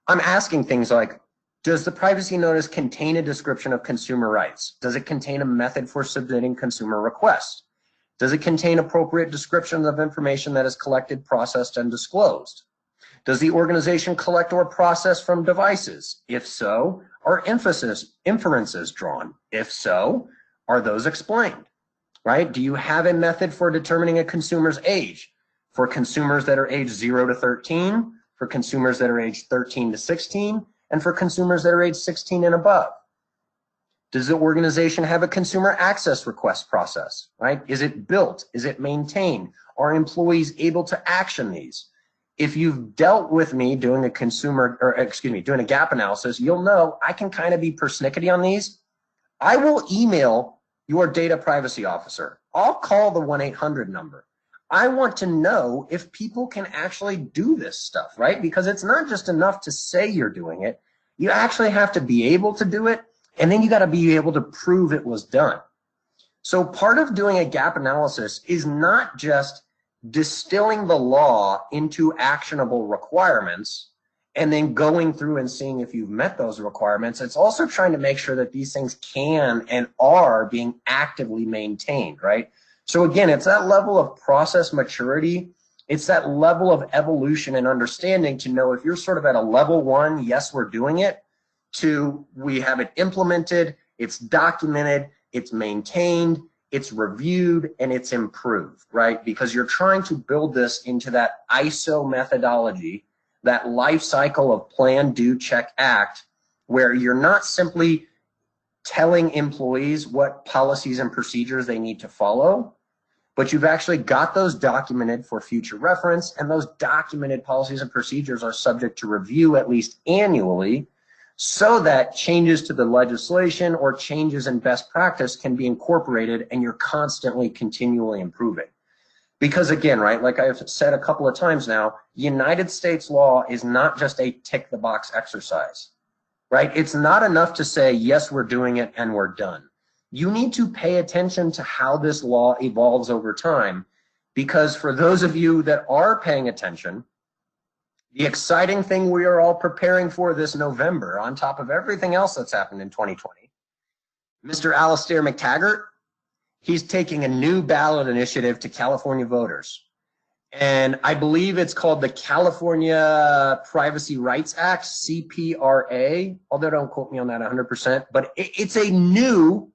I'm asking things like, does the privacy notice contain a description of consumer rights? Does it contain a method for submitting consumer requests? Does it contain appropriate descriptions of information that is collected, processed, and disclosed? Does the organization collect or process from devices? If so, are inferences drawn? If so, are those explained, right? Do you have a method for determining a consumer's age? For consumers that are age 0 to 13, for consumers that are age 13 to 16, and for consumers that are age 16 and above? Does the organization have a consumer access request process, right? Is it built? Is it maintained? Are employees able to action these? If you've dealt with me doing a doing a gap analysis, you'll know I can kind of be persnickety on these. I will email your data privacy officer. I'll call the 1-800 number. I want to know if people can actually do this stuff, right? Because it's not just enough to say you're doing it. You actually have to be able to do it, and then you got to be able to prove it was done. So part of doing a gap analysis is not just distilling the law into actionable requirements and then going through and seeing if you've met those requirements. It's also trying to make sure that these things can and are being actively maintained, right? So again, it's that level of process maturity. It's that level of evolution and understanding to know if you're sort of at a level 1, yes, we're doing it, to we have it implemented, it's documented, it's maintained, it's reviewed, and it's improved, right? Because you're trying to build this into that ISO methodology, that life cycle of plan, do, check, act, where you're not simply telling employees what policies and procedures they need to follow, but you've actually got those documented for future reference, and those documented policies and procedures are subject to review at least annually, so that changes to the legislation or changes in best practice can be incorporated and you're constantly, continually improving. Because again, right, like I've said a couple of times now, United States law is not just a tick the box exercise, right? It's not enough to say, yes, we're doing it and we're done. You need to pay attention to how this law evolves over time, because for those of you that are paying attention, the exciting thing we are all preparing for this November, on top of everything else that's happened in 2020, Mr. Alastair McTaggart, he's taking a new ballot initiative to California voters. And I believe it's called the California Privacy Rights Act, CPRA, although don't quote me on that 100%, but it's a new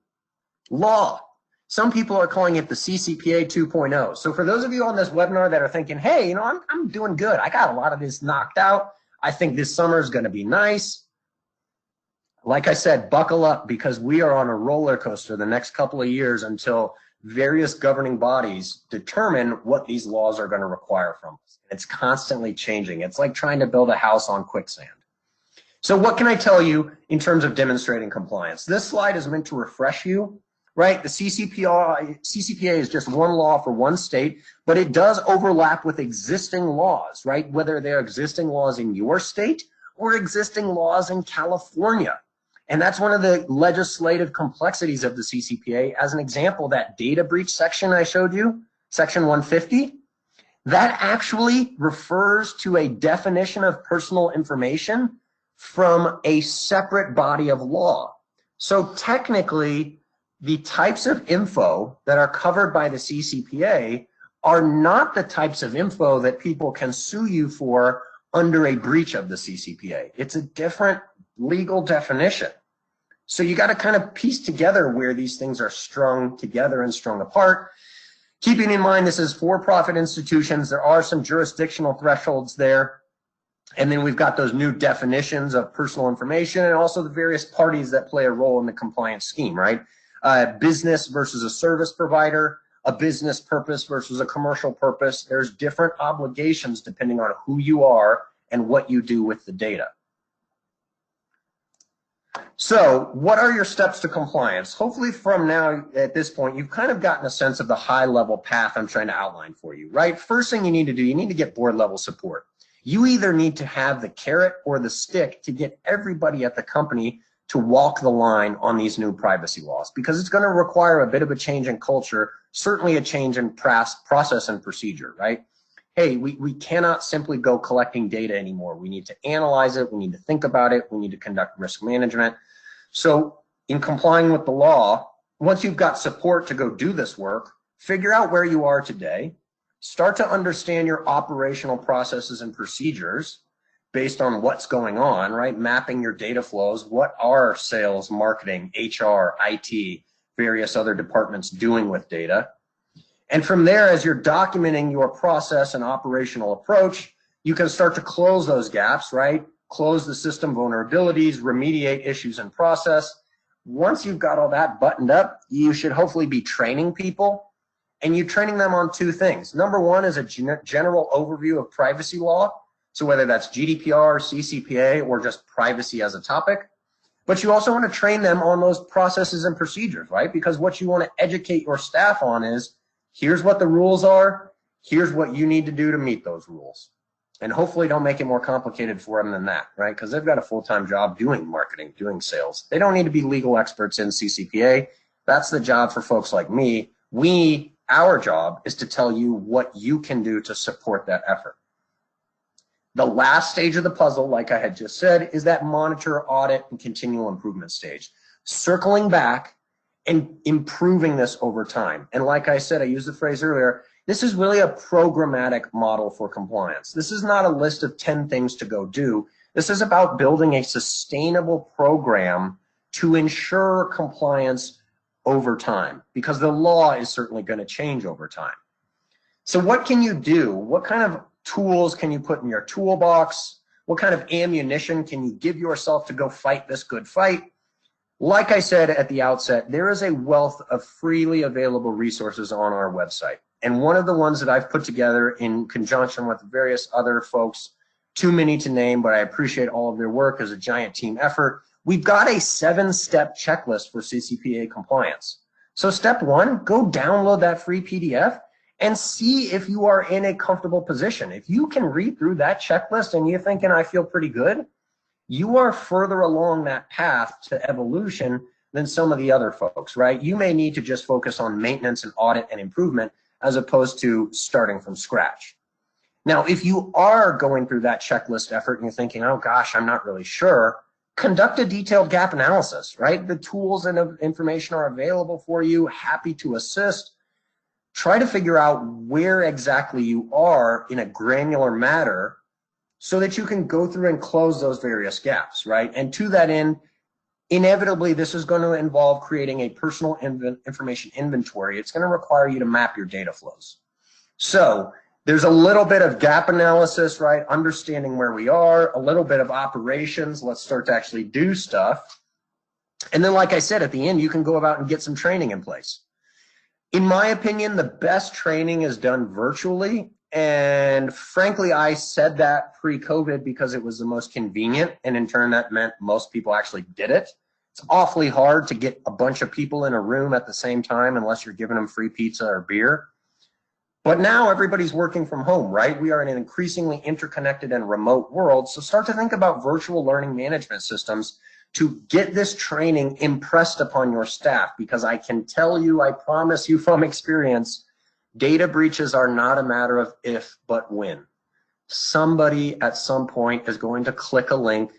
law. Some people are calling it the CCPA 2.0. So for those of you on this webinar that are thinking, hey, you know, I'm doing good. I got a lot of this knocked out. I think this summer is going to be nice. Like I said, buckle up, because we are on a roller coaster the next couple of years until various governing bodies determine what these laws are going to require from us. It's constantly changing. It's like trying to build a house on quicksand. So what can I tell you in terms of demonstrating compliance? This slide is meant to refresh you, right? The CCPA is just one law for one state, but it does overlap with existing laws, right? Whether they're existing laws in your state or existing laws in California. And that's one of the legislative complexities of the CCPA. As an example, that data breach section I showed you, section 150, that actually refers to a definition of personal information from a separate body of law. So technically, the types of info that are covered by the CCPA are not the types of info that people can sue you for under a breach of the CCPA. It's a different legal definition. So you got to kind of piece together where these things are strung together and strung apart. Keeping in mind this is for-profit institutions, there are some jurisdictional thresholds there. And then we've got those new definitions of personal information and also the various parties that play a role in the compliance scheme, right? Business versus a service provider, a business purpose versus a commercial purpose. There's different obligations depending on who you are and what you do with the data. So what are your steps to compliance? Hopefully from now at this point, you've kind of gotten a sense of the high level path I'm trying to outline for you, right? First thing you need to do, you need to get board level support. You either need to have the carrot or the stick to get everybody at the company to walk the line on these new privacy laws, because it's going to require a bit of a change in culture, certainly a change in process and procedure, right? Hey, we cannot simply go collecting data anymore. We need to analyze it. We need to think about it. We need to conduct risk management. So in complying with the law, once you've got support to go do this work, figure out where you are today, start to understand your operational processes and procedures based on what's going on, right? Mapping your data flows. What are sales, marketing, HR, IT, various other departments doing with data? And from there, as you're documenting your process and operational approach, you can start to close those gaps, right? Close the system vulnerabilities, remediate issues in process. Once you've got all that buttoned up, you should hopefully be training people, and you're training them on two things. Number one is a general overview of privacy law. So whether that's GDPR, CCPA, or just privacy as a topic. But you also want to train them on those processes and procedures, right? Because what you want to educate your staff on is, here's what the rules are, here's what you need to do to meet those rules. And hopefully don't make it more complicated for them than that, right? Because they've got a full-time job doing marketing, doing sales. They don't need to be legal experts in CCPA. That's the job for folks like me. Our job is to tell you what you can do to support that effort. The last stage of the puzzle, like I had just said, is that monitor, audit, and continual improvement stage. Circling back and improving this over time. And like I said, I used the phrase earlier, this is really a programmatic model for compliance. This is not a list of 10 things to go do. This is about building a sustainable program to ensure compliance over time, because the law is certainly going to change over time. So what can you do? What kind of tools can you put in your toolbox? What kind of ammunition can you give yourself to go fight this good fight? Like I said at the outset, there is a wealth of freely available resources on our website. And one of the ones that I've put together in conjunction with various other folks, too many to name, but I appreciate all of their work as a giant team effort. We've got a 7-step checklist for CCPA compliance. So step one, go download that free PDF and see if you are in a comfortable position. If you can read through that checklist and you're thinking, I feel pretty good, you are further along that path to evolution than some of the other folks, right? You may need to just focus on maintenance and audit and improvement as opposed to starting from scratch. Now, if you are going through that checklist effort and you're thinking, oh gosh, I'm not really sure, conduct a detailed gap analysis, right? The tools and information are available for you, happy to assist. Try to figure out where exactly you are in a granular matter so that you can go through and close those various gaps, right? And to that end, inevitably, this is going to involve creating a personal information inventory. It's going to require you to map your data flows. So there's a little bit of gap analysis, right? Understanding where we are, a little bit of operations. Let's start to actually do stuff. And then, like I said, at the end, you can go about and get some training in place. In my opinion, the best training is done virtually. And frankly, I said that pre-COVID because it was the most convenient. And in turn, that meant most people actually did it. It's awfully hard to get a bunch of people in a room at the same time unless you're giving them free pizza or beer. But now everybody's working from home, right? We are in an increasingly interconnected and remote world. So start to think about virtual learning management systems to get this training impressed upon your staff, because I can tell you, I promise you from experience, data breaches are not a matter of if, but when. Somebody at some point is going to click a link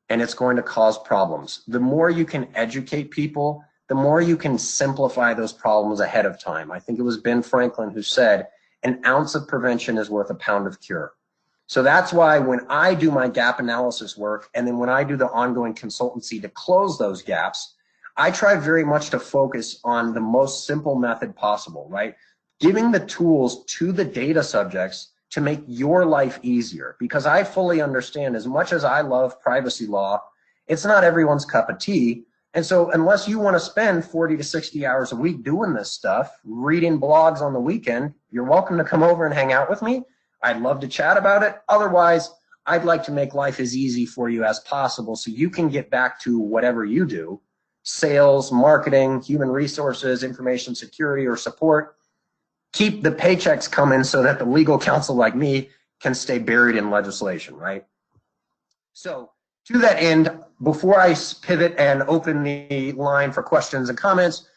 and it's going to cause problems. The more you can educate people, the more you can simplify those problems ahead of time. I think it was Ben Franklin who said, an ounce of prevention is worth a pound of cure. So that's why when I do my gap analysis work, and then when I do the ongoing consultancy to close those gaps, I try very much to focus on the most simple method possible, right? Giving the tools to the data subjects to make your life easier, because I fully understand, as much as I love privacy law, it's not everyone's cup of tea. And so unless you want to spend 40 to 60 hours a week doing this stuff, reading blogs on the weekend, you're welcome to come over and hang out with me. I'd love to chat about it. Otherwise, I'd like to make life as easy for you as possible so you can get back to whatever you do, sales, marketing, human resources, information security, or support. Keep the paychecks coming so that the legal counsel like me can stay buried in legislation, right? So to that end, before I pivot and open the line for questions and comments,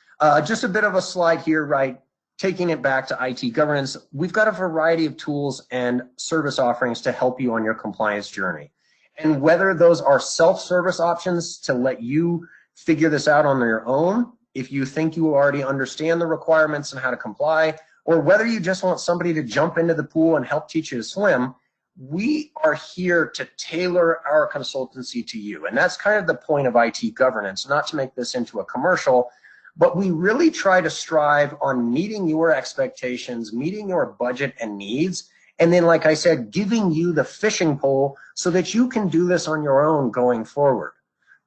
just a bit of a slide here, right? Taking it back to IT governance, we've got a variety of tools and service offerings to help you on your compliance journey. And whether those are self-service options to let you figure this out on your own, if you think you already understand the requirements and how to comply, or whether you just want somebody to jump into the pool and help teach you to swim, we are here to tailor our consultancy to you. And that's kind of the point of IT governance, not to make this into a commercial, but we really try to strive on meeting your expectations, meeting your budget and needs, and then, like I said, giving you the fishing pole so that you can do this on your own going forward,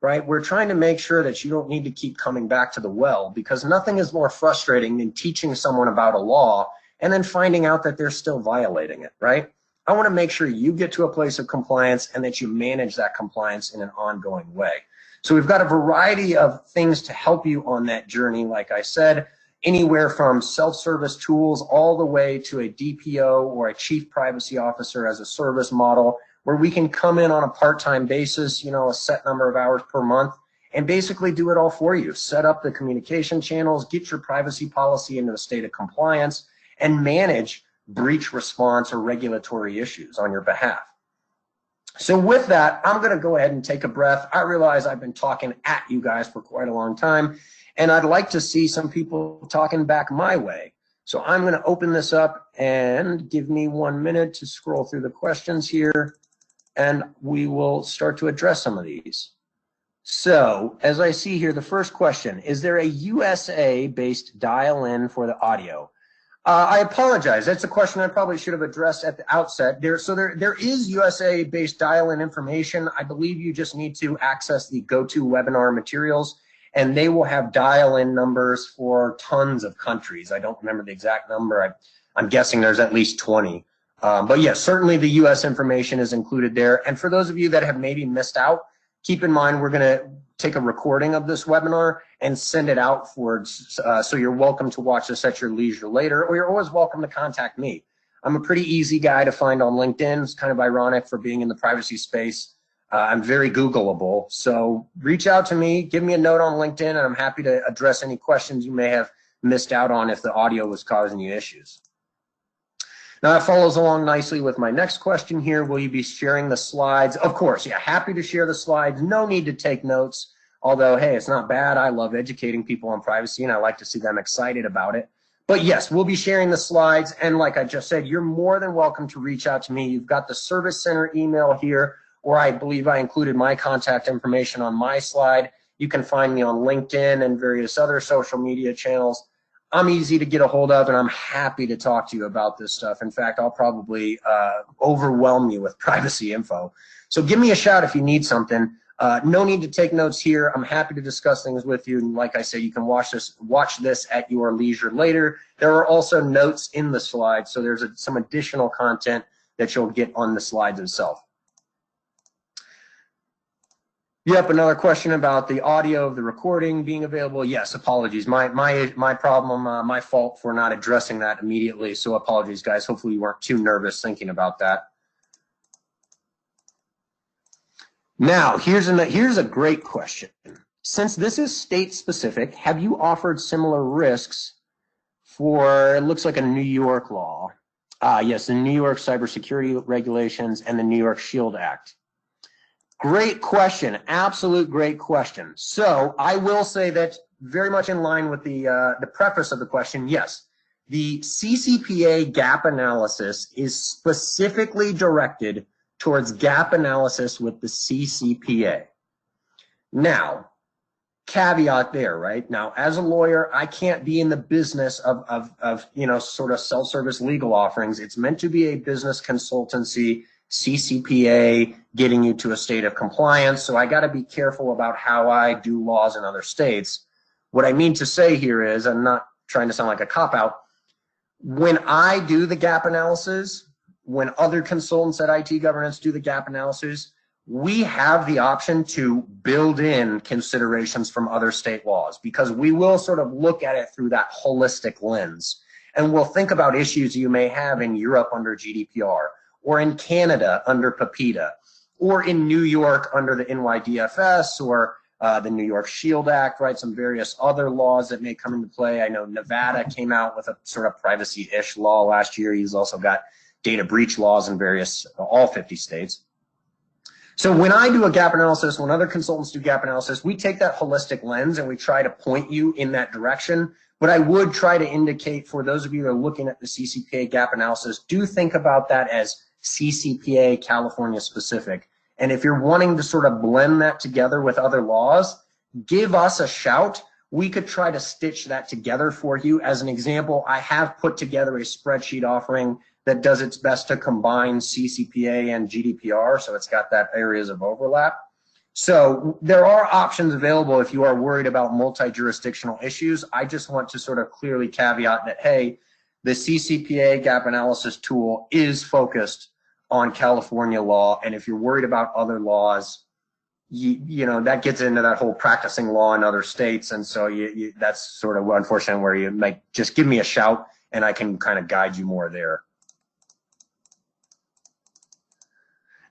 right? We're trying to make sure that you don't need to keep coming back to the well, because nothing is more frustrating than teaching someone about a law and then finding out that they're still violating it, right? I want to make sure you get to a place of compliance and that you manage that compliance in an ongoing way. So we've got a variety of things to help you on that journey, like I said, anywhere from self-service tools all the way to a DPO or a chief privacy officer as a service model, where we can come in on a part-time basis, a set number of hours per month, and basically do it all for you. Set up the communication channels, get your privacy policy into a state of compliance, and manage breach response or regulatory issues on your behalf. So with that, I'm going to go ahead and take a breath. I realize I've been talking at you guys for quite a long time, and I'd like to see some people talking back my way. So I'm going to open this up, and give me 1 minute to scroll through the questions here, and we will start to address some of these. So as I see here, the first question, is there a USA-based dial-in for the audio? I apologize. That's a question I probably should have addressed at the outset. There is USA-based dial-in information. I believe you just need to access the GoToWebinar materials, and they will have dial-in numbers for tons of countries. I don't remember the exact number. I'm guessing there's at least 20. But yes, certainly the US information is included there. And for those of you that have maybe missed out, keep in mind we're going to take a recording of this webinar and send it out for so you're welcome to watch this at your leisure later, or you're always welcome to contact me. I'm a pretty easy guy to find on LinkedIn. It's kind of ironic for being in the privacy space. I'm very Googleable. So reach out to me, give me a note on LinkedIn, and I'm happy to address any questions you may have missed out on if the audio was causing you issues. Now that follows along nicely with my next question here. Will you be sharing the slides? Of course, yeah, happy to share the slides. No need to take notes. Although, hey, it's not bad. I love educating people on privacy, and I like to see them excited about it. But yes, we'll be sharing the slides. And like I just said, you're more than welcome to reach out to me. You've got the Service Center email here, or I believe I included my contact information on my slide. You can find me on LinkedIn and various other social media channels. I'm easy to get a hold of, and I'm happy to talk to you about this stuff. In fact, I'll probably overwhelm you with privacy info. So give me a shout if you need something. No need to take notes here. I'm happy to discuss things with you. And like I said, you can watch this at your leisure later. There are also notes in the slides, so there's some additional content that you'll get on the slides itself. Yep, another question about the audio of the recording being available. Yes, apologies. My problem, my fault for not addressing that immediately. So apologies, guys. Hopefully you weren't too nervous thinking about that. Now, here's a great question. Since this is state specific, have you offered similar risks for, it looks like a New York law? Yes, the New York cybersecurity regulations and the New York Shield Act. Great question, absolute great question. So I will say that very much in line with the preface of the question, yes, the CCPA gap analysis is specifically directed towards gap analysis with the CCPA. Now, caveat there, right? Now, as a lawyer, I can't be in the business of you know, sort of self-service legal offerings. It's meant to be a business consultancy, CCPA, getting you to a state of compliance. So I got to be careful about how I do laws in other states. What I mean to say here is, I'm not trying to sound like a cop-out. When I do the gap analysis, when other consultants at IT governance do the gap analysis, we have the option to build in considerations from other state laws, because we will sort of look at it through that holistic lens. And we'll think about issues you may have in Europe under GDPR, or in Canada under PIPEDA, or in New York under the NYDFS, or the New York Shield Act, right? Some various other laws that may come into play. I know Nevada came out with a sort of privacy-ish law last year. He's also got data breach laws in all 50 states. So when I do a gap analysis, when other consultants do gap analysis, we take that holistic lens and we try to point you in that direction. But I would try to indicate for those of you that are looking at the CCPA gap analysis, do think about that as CCPA California specific. And if you're wanting to sort of blend that together with other laws, give us a shout. We could try to stitch that together for you. As an example, I have put together a spreadsheet offering that does its best to combine CCPA and GDPR, so it's got that areas of overlap. So there are options available if you are worried about multi-jurisdictional issues. I just want to sort of clearly caveat that, hey, the CCPA gap analysis tool is focused on California law, and if you're worried about other laws, you know, that gets into that whole practicing law in other states, and so that's sort of unfortunate where you might just give me a shout and I can kind of guide you more there.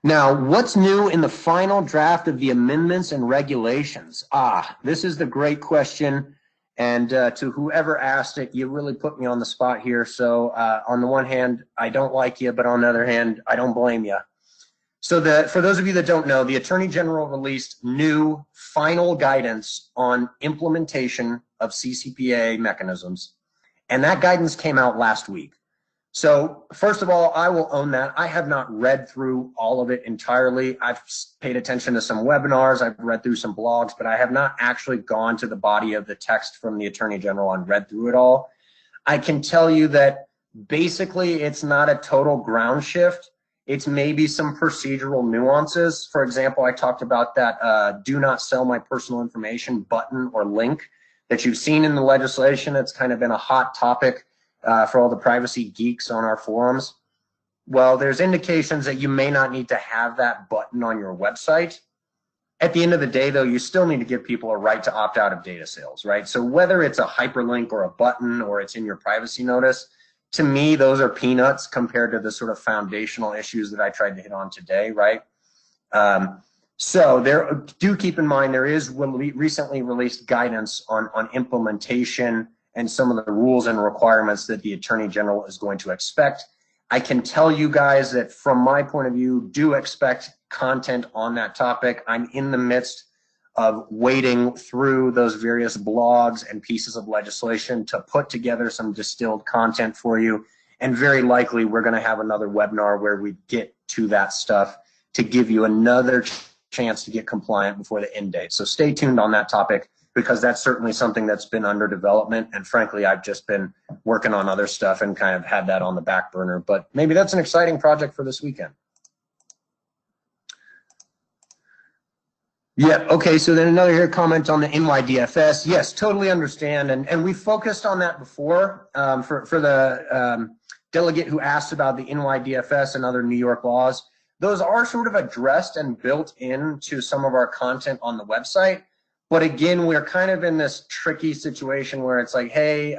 Now, what's new in the final draft of the amendments and regulations? This is the great question. And to whoever asked it, you really put me on the spot here. So on the one hand, I don't like you, but on the other hand, I don't blame you. So for those of you that don't know, the Attorney General released new final guidance on implementation of CCPA mechanisms. And that guidance came out last week. So first of all, I will own that. I have not read through all of it entirely. I've paid attention to some webinars. I've read through some blogs, but I have not actually gone to the body of the text from the Attorney General and read through it all. I can tell you that basically it's not a total ground shift. It's maybe some procedural nuances. For example, I talked about that do not sell my personal information button or link that you've seen in the legislation. It's kind of been a hot topic for all the privacy geeks on our forums. Well, there's indications that you may not need to have that button on your website. At the end of the day, though, you still need to give people a right to opt out of data sales, right? So whether it's a hyperlink or a button or it's in your privacy notice, to me, those are peanuts compared to the sort of foundational issues that I tried to hit on today, right? So do keep in mind there is recently released guidance on implementation and some of the rules and requirements that the Attorney General is going to expect. I can tell you guys that from my point of view, do expect content on that topic. I'm in the midst of wading through those various blogs and pieces of legislation to put together some distilled content for you. And very likely we're going to have another webinar where we get to that stuff to give you another chance to get compliant before the end date. So stay tuned on that topic, because that's certainly something that's been under development. And frankly, I've just been working on other stuff and kind of had that on the back burner. But maybe that's an exciting project for this weekend. Yeah, okay, so then another here comment on the NYDFS. Yes, totally understand. And we focused on that before for the delegate who asked about the NYDFS and other New York laws. Those are sort of addressed and built into some of our content on the website. But again, we're kind of in this tricky situation where it's like, hey,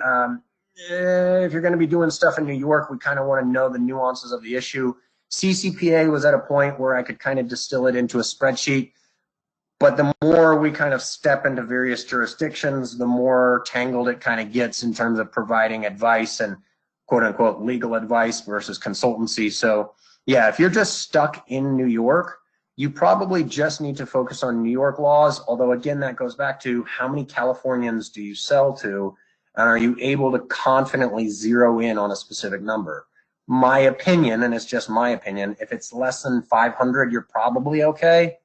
if you're going to be doing stuff in New York, we kind of want to know the nuances of the issue. CCPA was at a point where I could kind of distill it into a spreadsheet. But the more we kind of step into various jurisdictions, the more tangled it kind of gets in terms of providing advice and quote unquote legal advice versus consultancy. So yeah, if you're just stuck in New York, you probably just need to focus on New York laws. Although again, that goes back to how many Californians do you sell to, and are you able to confidently zero in on a specific number? My opinion, and it's just my opinion, if it's less than 500, you're probably okay.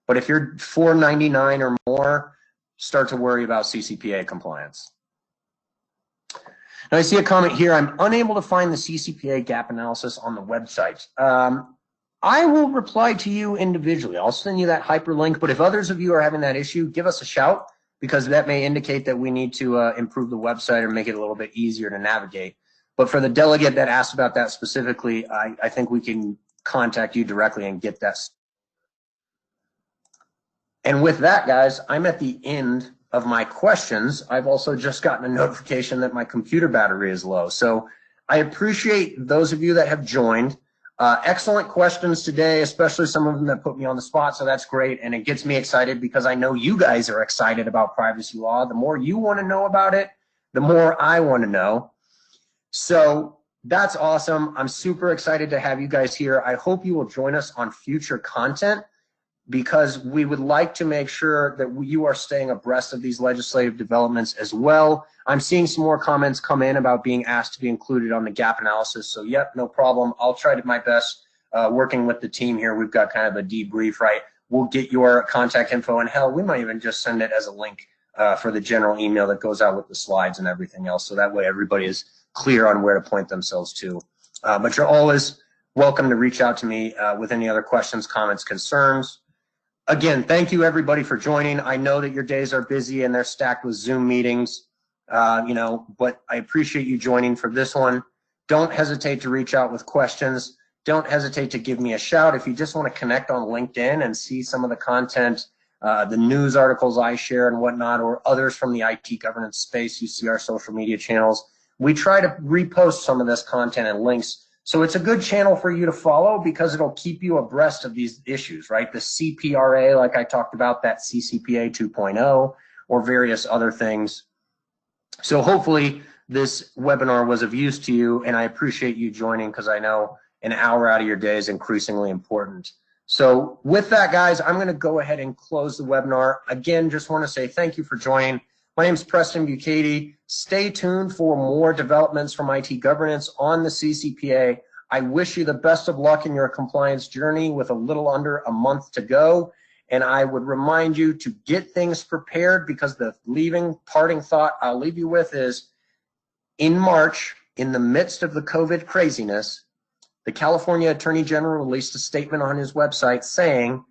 But if you're 499 or more, start to worry about CCPA compliance. Now I see a comment here. I'm unable to find the CCPA gap analysis on the website. I will reply to you individually. I'll send you that hyperlink. But if others of you are having that issue, give us a shout, because that may indicate that we need to improve the website or make it a little bit easier to navigate. But for the delegate that asked about that specifically, I think we can contact you directly and get that. And with that, guys, I'm at the end of my questions. I've also just gotten a notification that my computer battery is low. So I appreciate those of you that have joined. Excellent questions today, especially some of them that put me on the spot. So that's great. And it gets me excited because I know you guys are excited about privacy law. The more you want to know about it, the more I want to know. So that's awesome. I'm super excited to have you guys here. I hope you will join us on future content, because we would like to make sure that you are staying abreast of these legislative developments as well. I'm seeing some more comments come in about being asked to be included on the gap analysis. So yep, no problem. I'll try to my best working with the team here. We've got kind of a debrief, right? We'll get your contact info, and hell, we might even just send it as a link for the general email that goes out with the slides and everything else. So that way everybody is clear on where to point themselves to. But you're always welcome to reach out to me with any other questions, comments, concerns. Again, thank you everybody for joining. I know that your days are busy and they're stacked with Zoom meetings, but I appreciate you joining for this one. Don't hesitate to reach out with questions. Don't hesitate to give me a shout if you just want to connect on LinkedIn and see some of the content, the news articles I share and whatnot, or others from the IT governance space. You see our social media channels. We try to repost some of this content and links. So it's a good channel for you to follow, because it'll keep you abreast of these issues, right? The CPRA, like I talked about, that CCPA 2.0, or various other things. So hopefully this webinar was of use to you, and I appreciate you joining, because I know an hour out of your day is increasingly important. So with that, guys, I'm going to go ahead and close the webinar. Again, just want to say thank you for joining. My name is Preston Bukaty. Stay tuned for more developments from IT governance on the CCPA. I wish you the best of luck in your compliance journey with a little under a month to go. And I would remind you to get things prepared, because the parting thought I'll leave you with is, in March, in the midst of the COVID craziness, the California Attorney General released a statement on his website saying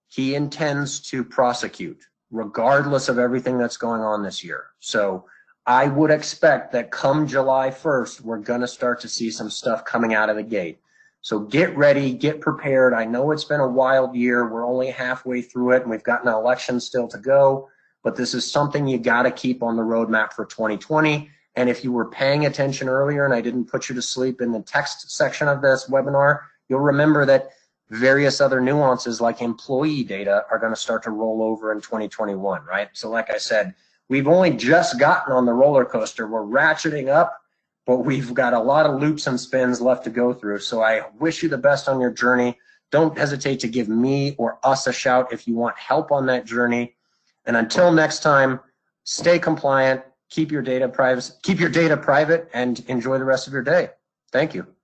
he intends to prosecute, regardless of everything that's going on this year. So I would expect that come July 1st, we're going to start to see some stuff coming out of the gate. So get ready, get prepared. I know it's been a wild year. We're only halfway through it, and we've got an election still to go, but this is something you got to keep on the roadmap for 2020. And if you were paying attention earlier and I didn't put you to sleep in the text section of this webinar, you'll remember that various other nuances like employee data are going to start to roll over in 2021, right? So like I said, we've only just gotten on the roller coaster. We're ratcheting up, but we've got a lot of loops and spins left to go through. So I wish you the best on your journey. Don't hesitate to give me or us a shout if you want help on that journey. And until next time, stay compliant, keep your data private, and enjoy the rest of your day. Thank you.